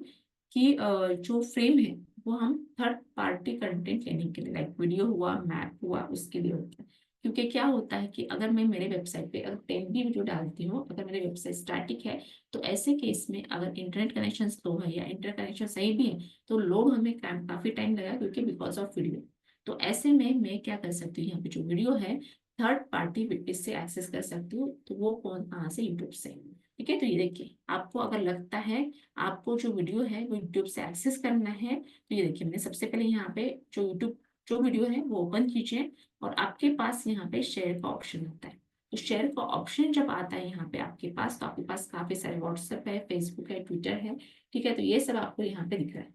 कि जो फ्रेम है वो हम थर्ड पार्टी कंटेंट लेने के लिए, लाइक वीडियो हुआ, मैप हुआ, उसके लिए होता है। क्योंकि क्या होता है कि अगर मैं मेरे वेबसाइट पे अगर 10 भी वीडियो डालती हूँ, अगर मेरी वेबसाइट स्टैटिक है, तो ऐसे केस में अगर इंटरनेट कनेक्शन स्लो है या इंटरनेट कनेक्शन सही भी है, तो लोड हमें काफी टाइम लगा, क्योंकि बिकॉज ऑफ वीडियो। तो ऐसे में मैं क्या कर सकती हूँ, यहाँ पे जो वीडियो है थर्ड पार्टी विटनेस से एक्सेस कर सकती हूँ। तो वो कौन, कहाँ से, यूट्यूब से। ठीक है, तो ये देखिए, आपको अगर लगता है आपको जो वीडियो है वो यूट्यूब से एक्सेस करना है, तो ये देखिए मैंने सबसे पहले यहाँ पे जो यूट्यूब जो वीडियो है वो ओपन कीजिए, और आपके पास यहाँ पे शेयर का ऑप्शन आता है। तो शेयर का ऑप्शन जब आता है यहाँ पे आपके पास, तो आपके पास काफी सारे व्हाट्सएप है, फेसबुक है, ट्विटर है। ठीक है, तो ये सब आपको यहाँ पे दिख रहा है।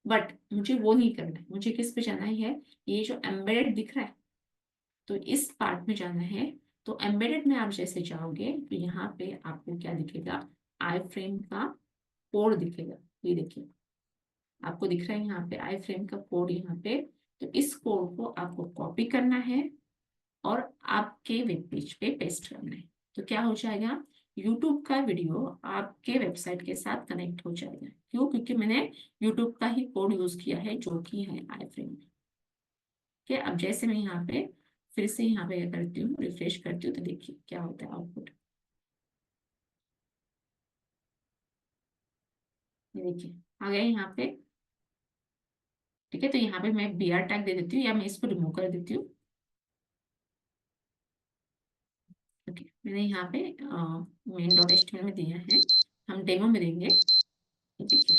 बट मुझे वो नहीं करना है, मुझे किस पे जाना है, ये जो एम्बेडेड दिख रहा है, तो इस पार्ट में जाना है। तो एम्बेडेड में आप जैसे जाओगे, तो यहाँ पे आपको क्या दिखेगा, आई फ्रेम का कोड दिखेगा। ये देखिए, आपको दिख रहा है यहाँ पे आई फ्रेम का कोड यहाँ पे। तो इस कोड को आपको कॉपी करना है और आपके वेब पेज पे पेस्ट करना है। तो क्या हो जाएगा, यूट्यूब का वीडियो आपके वेबसाइट के साथ कनेक्ट हो जाएगा। क्यों, क्योंकि मैंने यूट्यूब का ही कोड यूज किया है, जो कि है आई फ्रेम। ठीक है, अब जैसे मैं यहाँ पे फिर से यहाँ पे करती हूँ, रिफ्रेश करती हूँ, तो देखिए क्या होता है आउटपुट। ये देखिए आ गया यहाँ पे। ठीक है, तो यहाँ पे मैं BR टैग दे देती हूँ, या मैं इसको रिमूव कर देती हूँ। ओके, मैंने यहाँ पे main.html में दिया है, हम डेमो में देंगे। देखिए,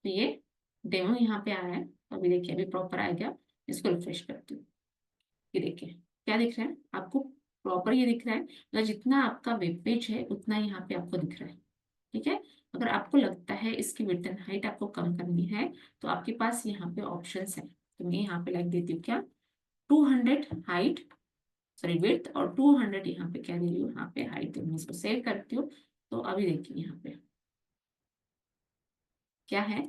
तो ये डेमो यहाँ पे आया है। तो अभी देखिए, अभी प्रॉपर आ गया। इसको रिफ्रेश करती हूँ। ये देखिए क्या दिख रहा है आपको, प्रॉपर ये दिख रहा है, मतलब जितना आपका वेब पेज है उतना यहाँ पे आपको दिख रहा है। ठीक है, अगर आपको लगता है इसकी विड्थ एंड हाइट आपको कम करनी है, तो आपके पास यहाँ पे ऑप्शंस है। तो मैं यहाँ पे लिख देती हूँ क्या, 200 हाइट, सॉरी विड्थ, और 200 यहाँ पे क्या दे रही हूँ, यहाँ पे हाइट दे रही हूँ। इसको सेव करती हूँ। तो अभी देखिए यहाँ पे क्या है,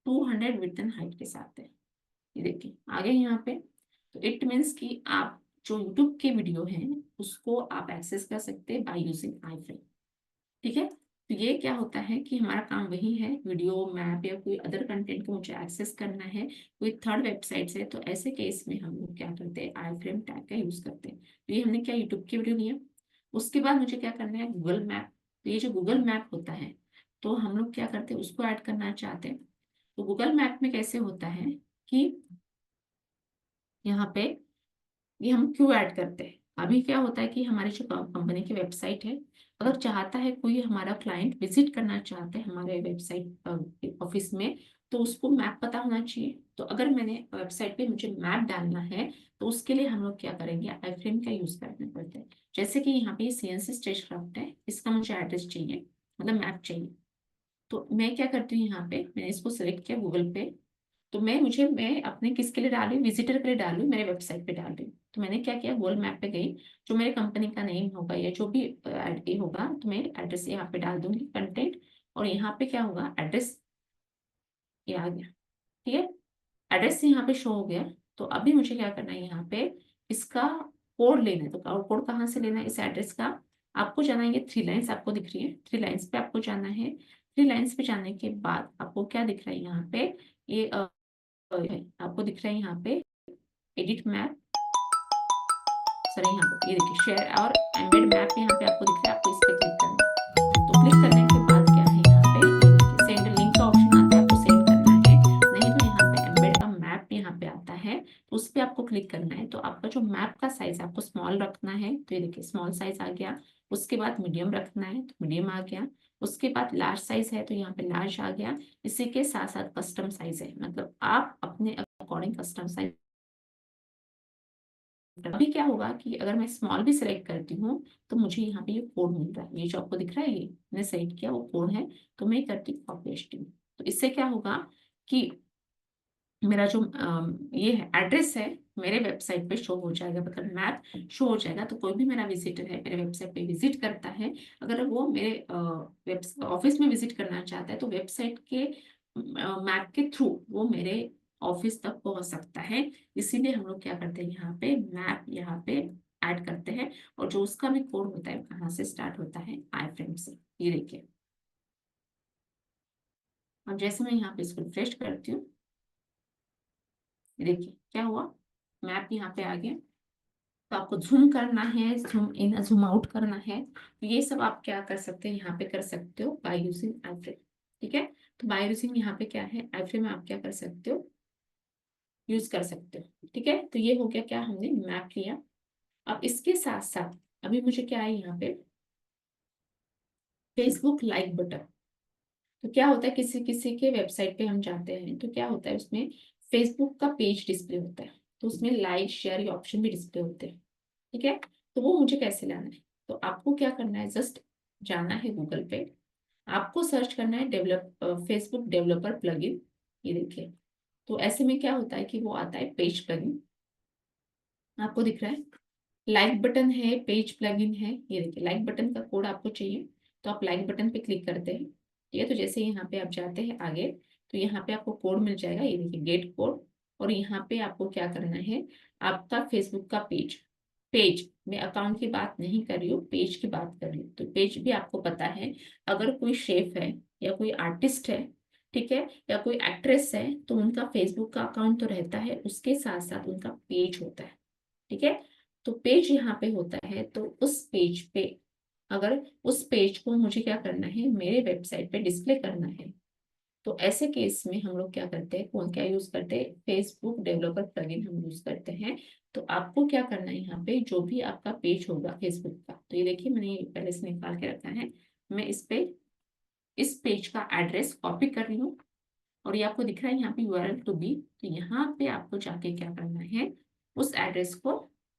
200 विड्थ एंड हाइट के साथ है। ये देखिए आगे यहाँ पे। तो इट मीन्स कि आप जो यूट्यूब के वीडियो हैं उसको आप एक्सेस कर सकते हैं बाय यूजिंग आई फ्रेम। ठीक है, तो ये क्या होता है कि हमारा काम वही है, वीडियो, मैप या कोई अदर कंटेंट को मुझे एक्सेस करना है कोई थर्ड वेबसाइट से, तो ऐसे केस में हम लोग क्या करते हैं, आई फ्रेम टैग का यूज करते हैं। तो ये हमने क्या यूट्यूब की वीडियो लिया। उसके बाद मुझे क्या करना है, गूगल मैप। तो ये जो गूगल मैप होता है, तो हम लोग क्या करते हैं, उसको ऐड करना चाहते हैं। तो गूगल मैप में कैसे होता है कि यहाँ पे ये हम क्यों ऐड करते हैं। अभी क्या होता है कि हमारी जो कंपनी की वेबसाइट है, अगर चाहता है कोई हमारा क्लाइंट विजिट करना चाहते हैं हमारे वेबसाइट ऑफिस में, तो उसको मैप पता होना चाहिए। तो अगर मैंने वेबसाइट पे मुझे मैप डालना है, तो उसके लिए हम लोग क्या करेंगे, आई फ्रेम का यूज करना पड़ता है। जैसे कि यहाँ पे CNC स्केचक्राफ्ट है, इसका मुझे एड्रेस चाहिए, मतलब मैप चाहिए। तो मैं क्या करती हूँ, यहाँ पे मैंने इसको सिलेक्ट किया गूगल पे। तो मैं अपने किसके लिए डाल रही हूँ, विजिटर के लिए डाल रही हूँ, मेरे वेबसाइट पे डाल रही हूँ। तो मैंने क्या किया, गूगल मैप पे गई, जो मेरे कंपनी का नेम होगा या जो भी ये होगा, तो मैं एड्रेस यहाँ पे डाल दूंगी, कंटेंट। और यहाँ पे क्या होगा, एड्रेस ये आ गया। ठीक है, एड्रेस यहाँ पे शो हो गया। तो अभी मुझे क्या करना है, यहाँ पे इसका कोड लेना है। तो कोड कहाँ से लेना है इस एड्रेस का, आपको जाना है, ये 3 लाइन्स आपको दिख रही है, 3 लाइन्स पे आपको जाना है। 3 लाइन्स पे जाने के बाद आपको क्या दिख रहा है यहाँ पे, ये आपको दिख रहा है यहाँ पे एडिट मैप। सर यहाँ पे ये देखिए शेयर और एम्बेड मैप यहाँ पे आपको दिख रहा है, आपको इस पे क्लिक करना है। तो क्लिक करने के बाद क्या है, यहाँ पे ये देखिए सेंड लिंक का ऑप्शन आता है, आपको सेंड करना है। नहीं तो यहाँ पे एम्बेड का मैप यहाँ पे आता है, तो उस पर आपको क्लिक करना है। तो आपका जो मैप का साइज आपको स्मॉल रखना है, तो ये देखिए स्मॉल साइज आ गया। उसके बाद मीडियम रखना है, तो मीडियम आ गया। उसके बाद लार्ज साइज है, तो यहाँ पे लार्ज आ गया। इसी के साथ साथ कस्टम साइज है, मतलब आप अपने अकॉर्डिंग कस्टम साइज। अभी क्या होगा कि अगर मैं स्मॉल भी सिलेक्ट करती हूँ, तो मुझे यहाँ पे ये कोड मिल रहा है, ये जो आपको दिख रहा है, ये मैंने सेलेक्ट किया वो कोड है। तो मैं करती हूँ कॉपी पेस्ट। तो इससे क्या होगा कि मेरा जो ये है एड्रेस है, मेरे वेबसाइट पे शो हो जाएगा, मतलब मैप शो हो जाएगा। तो कोई भी मेरा विजिटर है, मेरे वेबसाइट पे विजिट करता है, अगर वो मेरे ऑफिस में विजिट करना चाहता है तो वेबसाइट के मैप के थ्रू वो मेरे ऑफिस तक पहुंच सकता है। इसीलिए हम लोग क्या करते हैं, यहाँ पे मैप यहाँ पे ऐड करते हैं। और जो उसका भी कोड होता है कहाँ से स्टार्ट होता है, आई फ्रेम से। ये देखिए, अब जैसे मैं यहाँ पे इसको रिफ्रेश करती हूँ, ये देखिए क्या हुआ, मैप यहाँ पे आ गया। तो आपको जूम करना है, जूम इन जूम आउट करना है, तो ये सब आप क्या कर सकते हैं, यहाँ पे कर सकते हो बाय यूजिंग आई फ्रेम। ठीक है, तो बाय यूजिंग यहाँ पे क्या है, आई फ्रेम आप क्या कर सकते हो, यूज कर सकते हो। ठीक है, तो ये हो गया, क्या हमने मैप लिया। अब इसके साथ साथ अभी मुझे क्या है यहाँ पे, फेसबुक लाइक बटन। तो क्या होता है, किसी किसी के वेबसाइट पे हम जाते हैं तो क्या होता है, उसमें फेसबुक का पेज डिस्प्ले होता है, तो उसमें लाइक शेयर ये ऑप्शन भी डिस्प्ले होते हैं। ठीक है, तो वो मुझे कैसे लाना है, तो आपको क्या करना है, जस्ट जाना है गूगल पे, आपको सर्च करना है डेवलप फेसबुक डेवलपर प्लगइन। ये देखिए, तो ऐसे में क्या होता है कि वो आता है पेज प्लगइन, आपको दिख रहा है, लाइक बटन है, पेज प्लगइन है। ये देखिए, लाइक बटन का कोड आपको चाहिए तो आप लाइक बटन पे क्लिक करते हैं। ठीक है, तो जैसे यहाँ पे आप जाते हैं आगे, तो यहाँ पे आपको कोड मिल जाएगा, ये देखिए गेट कोड। और यहाँ पे आपको क्या करना है, आपका फेसबुक का पेज, पेज मैं अकाउंट की बात नहीं कर रही हूँ, पेज की बात कर रही हूँ। तो पेज भी आपको पता है, अगर कोई शेफ है या कोई आर्टिस्ट है, ठीक है, या कोई एक्ट्रेस है, तो उनका फेसबुक का अकाउंट तो रहता है, उसके साथ साथ उनका पेज होता है। ठीक है, तो पेज यहाँ पे होता है, तो उस पेज पे, अगर उस पेज को मुझे क्या करना है, मेरे वेबसाइट पे डिस्प्ले करना है, तो ऐसे केस में हम लोग क्या करते हैं, कौन क्या यूज करते हैं, फेसबुक डेवलपर प्लगइन हम यूज करते हैं। तो आपको क्या करना है, यहाँ पे जो भी आपका पेज होगा फेसबुक का, तो ये देखिए मैंने पहले से निकाल के रखा है, मैं इस पे इस पेज का एड्रेस कॉपी कर रही हूँ। और ये आपको दिख रहा है यहाँ पे यूआरएल टू बी, तो यहाँ पे आपको जाके क्या करना है, उस एड्रेस को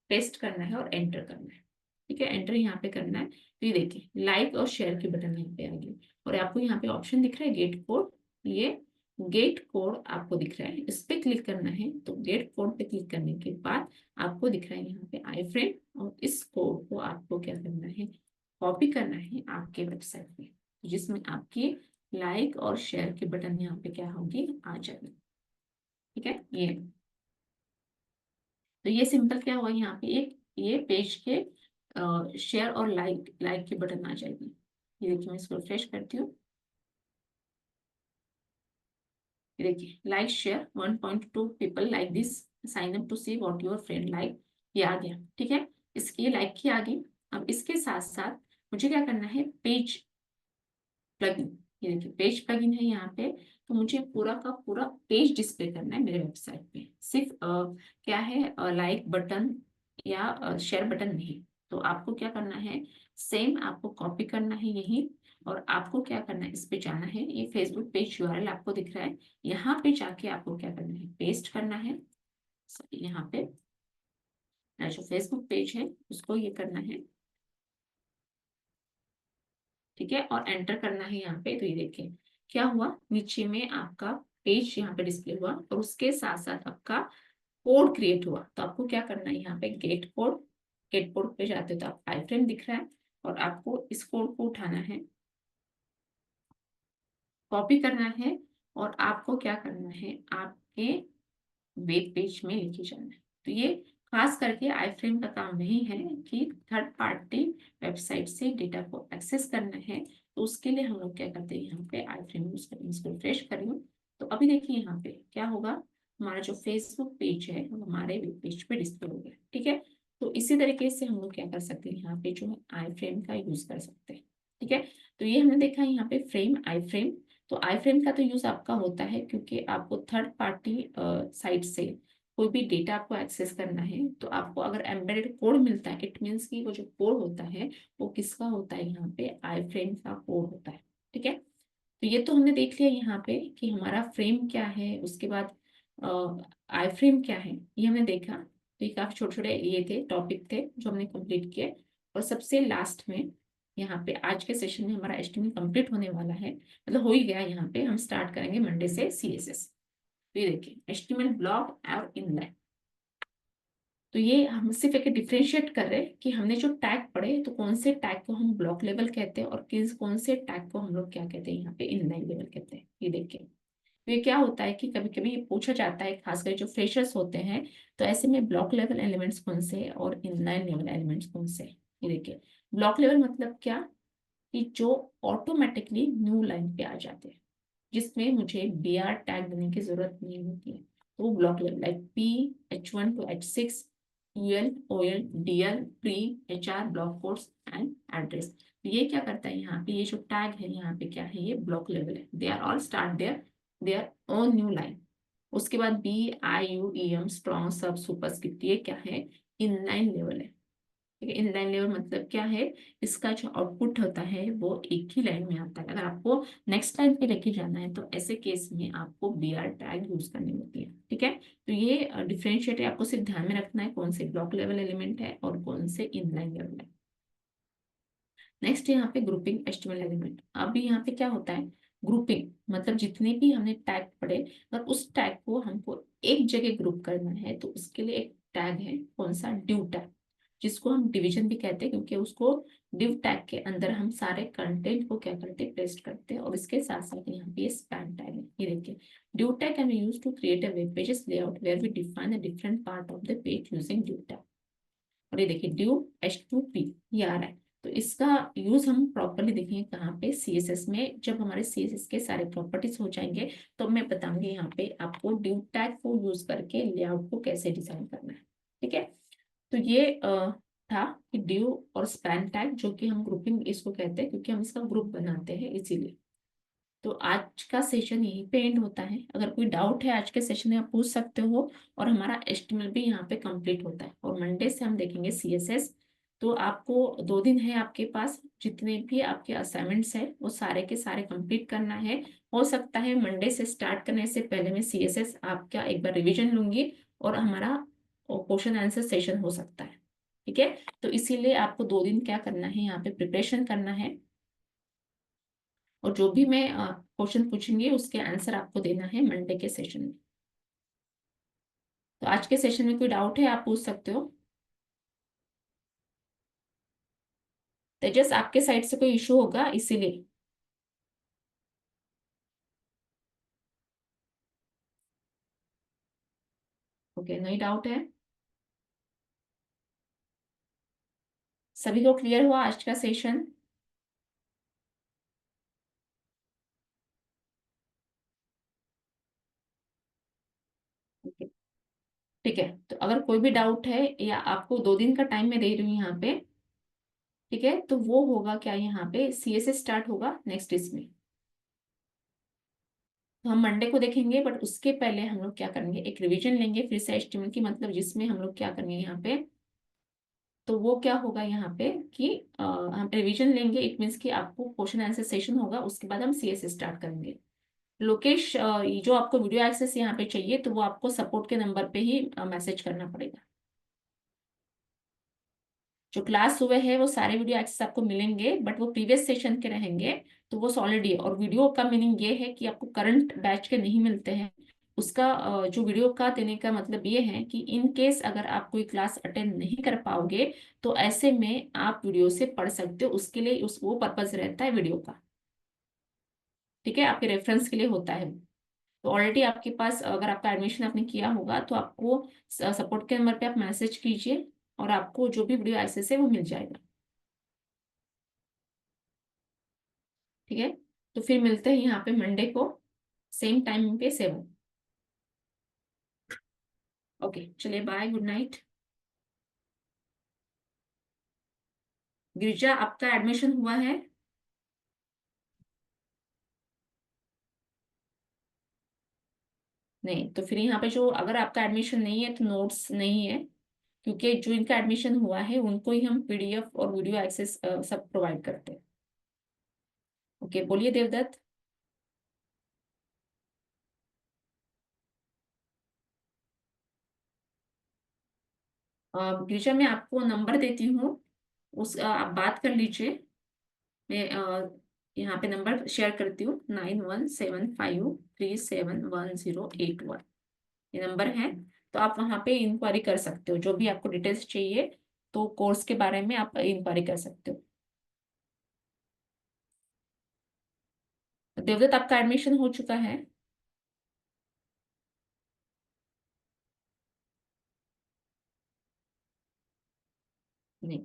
पेस्ट करना है और एंटर करना है। ठीक है, एंटर यहाँ पे करना है। तो ये देखिए, लाइक और शेयर के बटन यहाँ पे आ गए, और आपको यहाँ पे ऑप्शन दिख रहा है गेट कोड। ये गेट कोड आपको दिख रहा है, इस पे क्लिक करना है। तो गेट कोड पे क्लिक करने के बाद आपको दिख रहा है यहाँ पे आई फ्रेम, और इस कोड को आपको क्या करना है, कॉपी करना है आपके वेबसाइट में, जिसमें आपकी लाइक और शेयर के बटन यहाँ पे क्या होंगे, आ जाएंगे। ठीक है, ये तो ये सिंपल क्या हुआ, यहाँ पे एक ये पेज के शेयर और लाइक लाइक के बटन आ जाएगी। ये देखिए, मैं इसको रिफ्रेश करती हूँ, ये देखिए, like share 1.2 people like this, sign up to see what your friend like, ये आ गया। ठीक है, इसकी लाइक की आ गई। अब इसके साथ साथ मुझे क्या करना है, पेज प्लगइन, ये देखिए पेज प्लगइन है यहाँ पे। तो मुझे पूरा का पूरा पेज डिस्प्ले करना है मेरे वेबसाइट पे, सिर्फ क्या है, लाइक बटन या शेयर बटन नहीं। तो आपको क्या करना है, सेम आपको कॉपी करना है यही, और आपको क्या करना है, इस पे जाना है, ये फेसबुक पेज यूआरएल आपको दिख रहा है, यहाँ पे जाके आपको क्या करना है, पेस्ट करना है। यहाँ पे जो फेसबुक पेज है उसको ये करना है। ठीक है, और एंटर करना है यहाँ पे। तो ये देखिए क्या हुआ, नीचे में आपका पेज यहाँ पे डिस्प्ले हुआ, और उसके साथ साथ आपका कोड क्रिएट हुआ। तो आपको क्या करना है, यहाँ पे गेट कोड, गेट कोड पे जाते हो तो आप आई फ्रेम दिख रहा है, और आपको इस कोड को उठाना है, कॉपी करना है, और आपको क्या करना है, आपके वेब पेज में लेके जाना है। तो ये खास करके आई फ्रेम का काम नहीं है कि थर्ड पार्टी वेबसाइट से डेटा को एक्सेस करना है। तो उसके लिए हम लोग क्या करते हैं, यहाँ पे आई फ्रेम यूज करते हैं। इसको रिफ्रेश करिए, तो अभी देखिए यहाँ पे क्या होगा, हमारा जो फेसबुक पेज है वो हमारे वेब पेज पे डिस्प्ले हो गया। ठीक है, तो इसी तरीके से हम लोग क्या कर सकते हैं, यहाँ पे जो है आई फ्रेम का यूज कर सकते हैं। ठीक है, तो ये हमने देखा यहाँ पे फ्रेम, आई फ्रेम। तो आई फ्रेम का तो यूज आपका होता है क्योंकि आपको थर्ड पार्टी साइट से कोई भी डेटा आपको एक्सेस करना है, तो आपको अगर एम्बेडेड कोड मिलता है, इट मीन्स कि वो जो कोड होता है वो किसका होता है, यहाँ पे आई फ्रेम का कोड होता है। ठीक है, तो ये तो हमने देख लिया यहाँ पे कि हमारा फ्रेम क्या है, उसके बाद आई फ्रेम क्या है, ये हमने देखा। तो ये काफी छोटे छोटे ये थे टॉपिक थे जो हमने कंप्लीट किए। और सबसे लास्ट में यहाँ पे आज के सेशन में हमारा एचटीएमएल कंप्लीट होने वाला है, मतलब हो ही गया। यहाँ पे हम स्टार्ट करेंगे मंडे से सीएसएस। तो ये देखिए, एचटीएमएल ब्लॉक और इनलाइन। तो ये हम सिर्फ एक डिफ्रेंशिएट कर रहे हैं कि हमने जो टैग पढ़े तो कौन से टैग को हम ब्लॉक लेवल कहते हैं और किस कौन से टैग को हम लोग क्या कहते हैं यहाँ पे इनलाइन लेवल कहते हैं। ये देखिए, तो ये क्या होता है कि कभी कभी पूछा जाता है, खासकर जो फ्रेशर्स होते हैं, तो ऐसे में ब्लॉक लेवल एलिमेंट्स कौन से हैं और इनलाइन लेवल एलिमेंट्स कौन से हैं। ये देखिए, ब्लॉक लेवल मतलब क्या, कि जो ऑटोमेटिकली न्यू लाइन पे आ जाते हैं, जिसमें मुझे बी आर टैग देने की जरूरत नहीं होती है, तो वो block level like P H1 to H6 UL OL DL pre HR block codes and address. तो ये क्या करता है, यहाँ पे ये जो टैग है यहाँ पे क्या है, ये ब्लॉक लेवल है। They are all start their own new line. उसके बाद BIUEM स्ट्रॉन्ग सब सुपरस्क्रिप्ट, ये क्या है, इनलाइन लेवल है। ठीक है, इनलाइन लेवल मतलब क्या है, इसका जो आउटपुट होता है वो एक ही लाइन में आता है। अगर आपको नेक्स्ट लाइन पे लेके जाना है तो ऐसे केस में आपको BR टैग यूज करनी होती है। ठीक है, तो ये डिफरेंशिएट है, आपको सिर्फ ध्यान में रखना है कौन से ब्लॉक लेवल एलिमेंट है और कौन से इनलाइन लेवल है। नेक्स्ट यहाँ पे ग्रुपिंग HTML एलिमेंट। अभी यहाँ पे क्या होता है, ग्रुपिंग मतलब जितने भी हमने टैग पढ़े, अगर उस टैग को हमको एक जगह ग्रुप करना है तो उसके लिए एक टैग है, कौन सा, डिव टैग, जिसको हम डिवीजन भी कहते हैं, क्योंकि उसको डिव टैग के अंदर हम सारे कंटेंट को क्या करते हैं, पेस्ट करते हैं। और इसके साथ साथ यहाँ पे स्पैन टैग है। ये देखिए, div tag can be used to create a web pages layout where we define a different part of the page using div tag. और ये देखिए, ड्यू H2P ये आ रहा है। तो इसका यूज हम प्रॉपरली देखेंगे कहाँ पे, CSS में। जब हमारे CSS के सारे प्रॉपर्टीज हो जाएंगे तो मैं बताऊंगी यहाँ पे आपको ड्यू टैग को यूज करके लेआउट को कैसे डिजाइन करना है। ठीक है, तो ये था कि ड्यू और स्पैन टैग, जो कि हम ग्रुपिंग इसको कहते हैं क्योंकि हम इसका ग्रुप बनाते हैं इसीलिए। तो आज का सेशन यहीं पे एंड होता है। अगर कोई डाउट है आज के सेशन में आप पूछ सकते हो। और हमारा HTML भी यहाँ पे कंप्लीट होता है और मंडे से हम देखेंगे CSS। तो आपको 2 दिन है आपके पास, जितने भी आपके असाइनमेंट्स है वो सारे के सारे कंप्लीट करना है। हो सकता है मंडे से स्टार्ट करने से पहले मैं CSS आपका एक बार रिविजन लूंगी और हमारा क्वेश्चन आंसर सेशन हो सकता है। ठीक है, तो इसीलिए आपको 2 दिन क्या करना है, यहाँ पे प्रिपरेशन करना है। और जो भी मैं क्वेश्चन पूछूंगी उसके आंसर आपको देना है मंडे के सेशन में। तो आज के सेशन में कोई डाउट है आप पूछ सकते हो। तेजस, आपके साइड से कोई इशू होगा इसीलिए। ओके, नहीं डाउट है, सभी को क्लियर हुआ आज का सेशन। ओके, ठीक है, तो अगर कोई भी डाउट है या आपको 2 दिन का टाइम मैं दे रही हूँ यहाँ पे, ठीक है, तो वो होगा क्या, यहाँ पे CSS स्टार्ट होगा नेक्स्ट इसमें। तो हम मंडे को देखेंगे, बट उसके पहले हम लोग क्या करेंगे, एक रिवीजन लेंगे फिर से HTML की, मतलब जिसमें हम लोग क्या करेंगे यहाँ पे, तो वो क्या होगा यहाँ पे कि हम रिवीजन लेंगे। इट मीन्स कि आपको क्वेश्चन आंसर सेशन होगा, उसके बाद हम CSS स्टार्ट करेंगे। लोकेश, ये जो आपको वीडियो एक्सेस यहाँ पे चाहिए तो वो आपको सपोर्ट के नंबर पे ही मैसेज करना पड़ेगा। जो क्लास हुए हैं वो सारे वीडियो एक्सेस आपको मिलेंगे, बट वो प्रीवियस सेशन के रहेंगे, तो वो सॉलिड है। और वीडियो का मीनिंग ये है कि आपको करंट बैच के नहीं मिलते हैं। उसका जो वीडियो का देने का मतलब ये है कि इन केस अगर आप कोई क्लास अटेंड नहीं कर पाओगे तो ऐसे में आप वीडियो से पढ़ सकते हो। उसके लिए उस वो पर्पज रहता है वीडियो का। ठीक है, आपके रेफरेंस के लिए होता है। तो ऑलरेडी आपके पास अगर आपका एडमिशन आपने किया होगा तो आपको सपोर्ट के नंबर पे आप मैसेज कीजिए और आपको जो भी वीडियो एक्सेस है वो मिल जाएगा। ठीक है, तो फिर मिलते हैं यहाँ पे मंडे को सेम टाइम पे 7। ओके, चलिए बाय, गुड नाइट। गिरिजा, आपका एडमिशन हुआ है? नहीं, तो फिर यहाँ पे जो अगर आपका एडमिशन नहीं है तो नोट्स नहीं है, क्योंकि जो इनका एडमिशन हुआ है उनको ही हम PDF और वीडियो एक्सेस सब प्रोवाइड करते हैं। ओके, बोलिए देवदत्त। गिरिजा, मैं आपको नंबर देती हूँ, उस आप बात कर लीजिए। मैं यहाँ पे नंबर शेयर करती हूँ, 9175371081। ये नंबर है। तो आप वहाँ पे इंक्वायरी कर सकते हो, जो भी आपको डिटेल्स चाहिए तो कोर्स के बारे में आप इंक्वायरी कर सकते हो। तो देवदत्त, आपका एडमिशन हो चुका है? नहीं।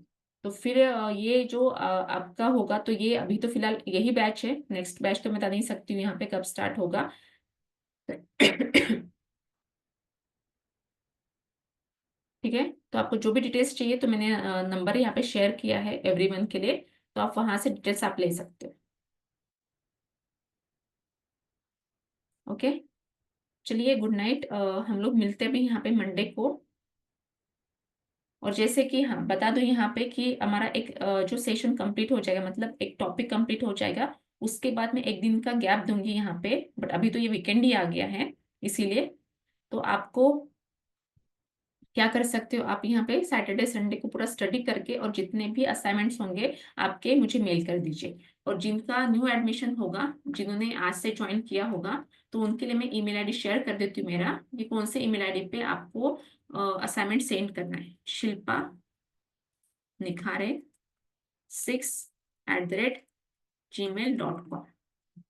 तो फिर ये जो आपका होगा, तो ये अभी तो फिलहाल यही बैच है, नेक्स्ट बैच तो मैं बता नहीं सकती हूँ यहाँ पे कब स्टार्ट होगा। ठीक है, तो आपको जो भी डिटेल्स चाहिए तो मैंने नंबर यहाँ पे शेयर किया है एवरीवन के लिए, तो आप वहां से डिटेल्स आप ले सकते हो। ओके, चलिए गुड नाइट। हम लोग मिलते हैं भी यहाँ पे मंडे को। और जैसे कि हम बता दो यहाँ पे कि हमारा एक जो सेशन कंप्लीट हो जाएगा, मतलब एक टॉपिक कंप्लीट हो जाएगा, उसके बाद मैं एक दिन का गैप दूंगी यहाँ पे, बट अभी तो ये वीकेंड ही आ गया है इसीलिए। तो आपको क्या कर सकते हो, आप यहाँ पे सैटरडे संडे को पूरा स्टडी करके और जितने भी असाइनमेंट्स होंगे आपके मुझे मेल कर दीजिए। और जिनका न्यू एडमिशन होगा, जिन्होंने आज से ज्वाइन किया होगा, तो उनके लिए मैं ईमेल आईडी शेयर कर देती हूँ मेरा, कि कौन से ईमेल आईडी पे आपको असाइनमेंट सेंड करना है। शिल्पा निखारे 6@gmail.com,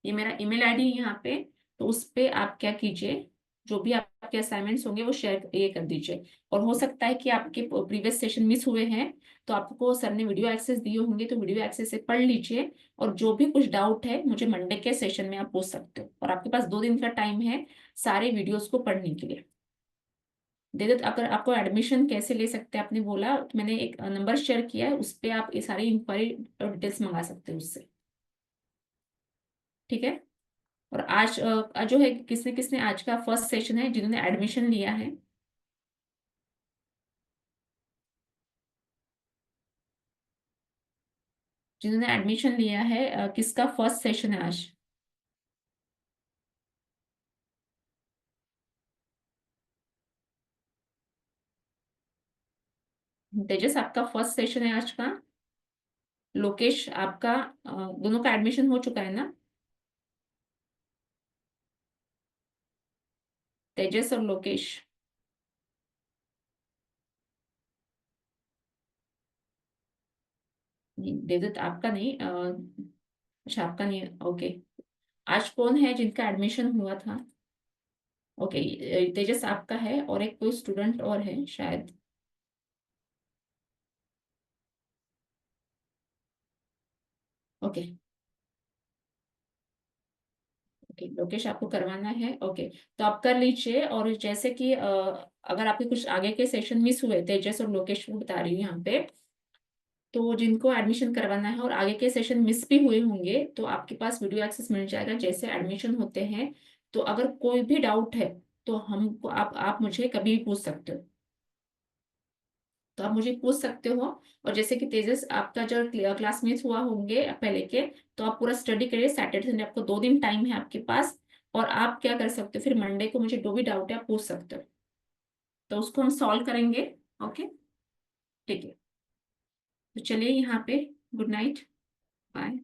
ये मेरा ईमेल आईडी है यहाँ पे। तो उस पे आप क्या कीजिए, जो भी आपके असाइनमेंट्स होंगे वो शेयर ये कर दीजिए। और हो सकता है कि आपके प्रीवियस सेशन मिस हुए हैं, तो आपको सर ने वीडियो एक्सेस दिए होंगे, तो वीडियो एक्सेस से पढ़ लीजिए। और जो भी कुछ डाउट है मुझे मंडे के सेशन में आप पूछ सकते हो, और आपके पास 2 दिन का टाइम है सारे वीडियोस को पढ़ने के लिए। दे दो, अगर आपको एडमिशन कैसे ले सकते हैं आपने बोला, तो मैंने एक नंबर शेयर किया है, उस पर आप ये सारी इंक्वायरी और डिटेल्स मंगा सकते हो उससे। ठीक है। और आज जो है, किसने किसने आज का फर्स्ट सेशन है जिन्होंने एडमिशन लिया है? जिन्होंने एडमिशन लिया है, किसका फर्स्ट सेशन है आज? तेजस, आपका फर्स्ट सेशन है आज का। लोकेश, आपका दोनों का एडमिशन हो चुका है ना? तेजस और लोकेश। नहीं, देवदत्त आपका नहीं, अच्छा आपका नहीं है, ओके। आज कौन है जिनका एडमिशन हुआ था? ओके, तेजस आपका है, और एक कोई स्टूडेंट और है शायद। ओके। ओके, लोकेश आपको करवाना है, ओके। तो आप कर लीजिए। और जैसे कि अगर आपके कुछ आगे के सेशन मिस हुए, तेजस और लोकेश को बता रही हूँ यहाँ पे, तो जिनको एडमिशन करवाना है और आगे के सेशन मिस भी हुए होंगे, तो आपके पास वीडियो एक्सेस मिल जाएगा जैसे एडमिशन होते हैं। तो अगर कोई भी डाउट है तो हमको आप मुझे कभी भी पूछ सकते हो, तो आप मुझे पूछ सकते हो। और जैसे कि तेजस, आपका जो क्लास मिस हुआ होंगे पहले के, तो आप पूरा स्टडी करिए, सैटरडे संडे आपको 2 दिन टाइम है आपके पास। और आप क्या कर सकते हो, फिर मंडे को मुझे जो भी डाउट है आप पूछ सकते हो, तो उसको हम सॉल्व करेंगे। ओके, ठीक है। तो चलिए यहाँ पे गुड नाइट, बाय।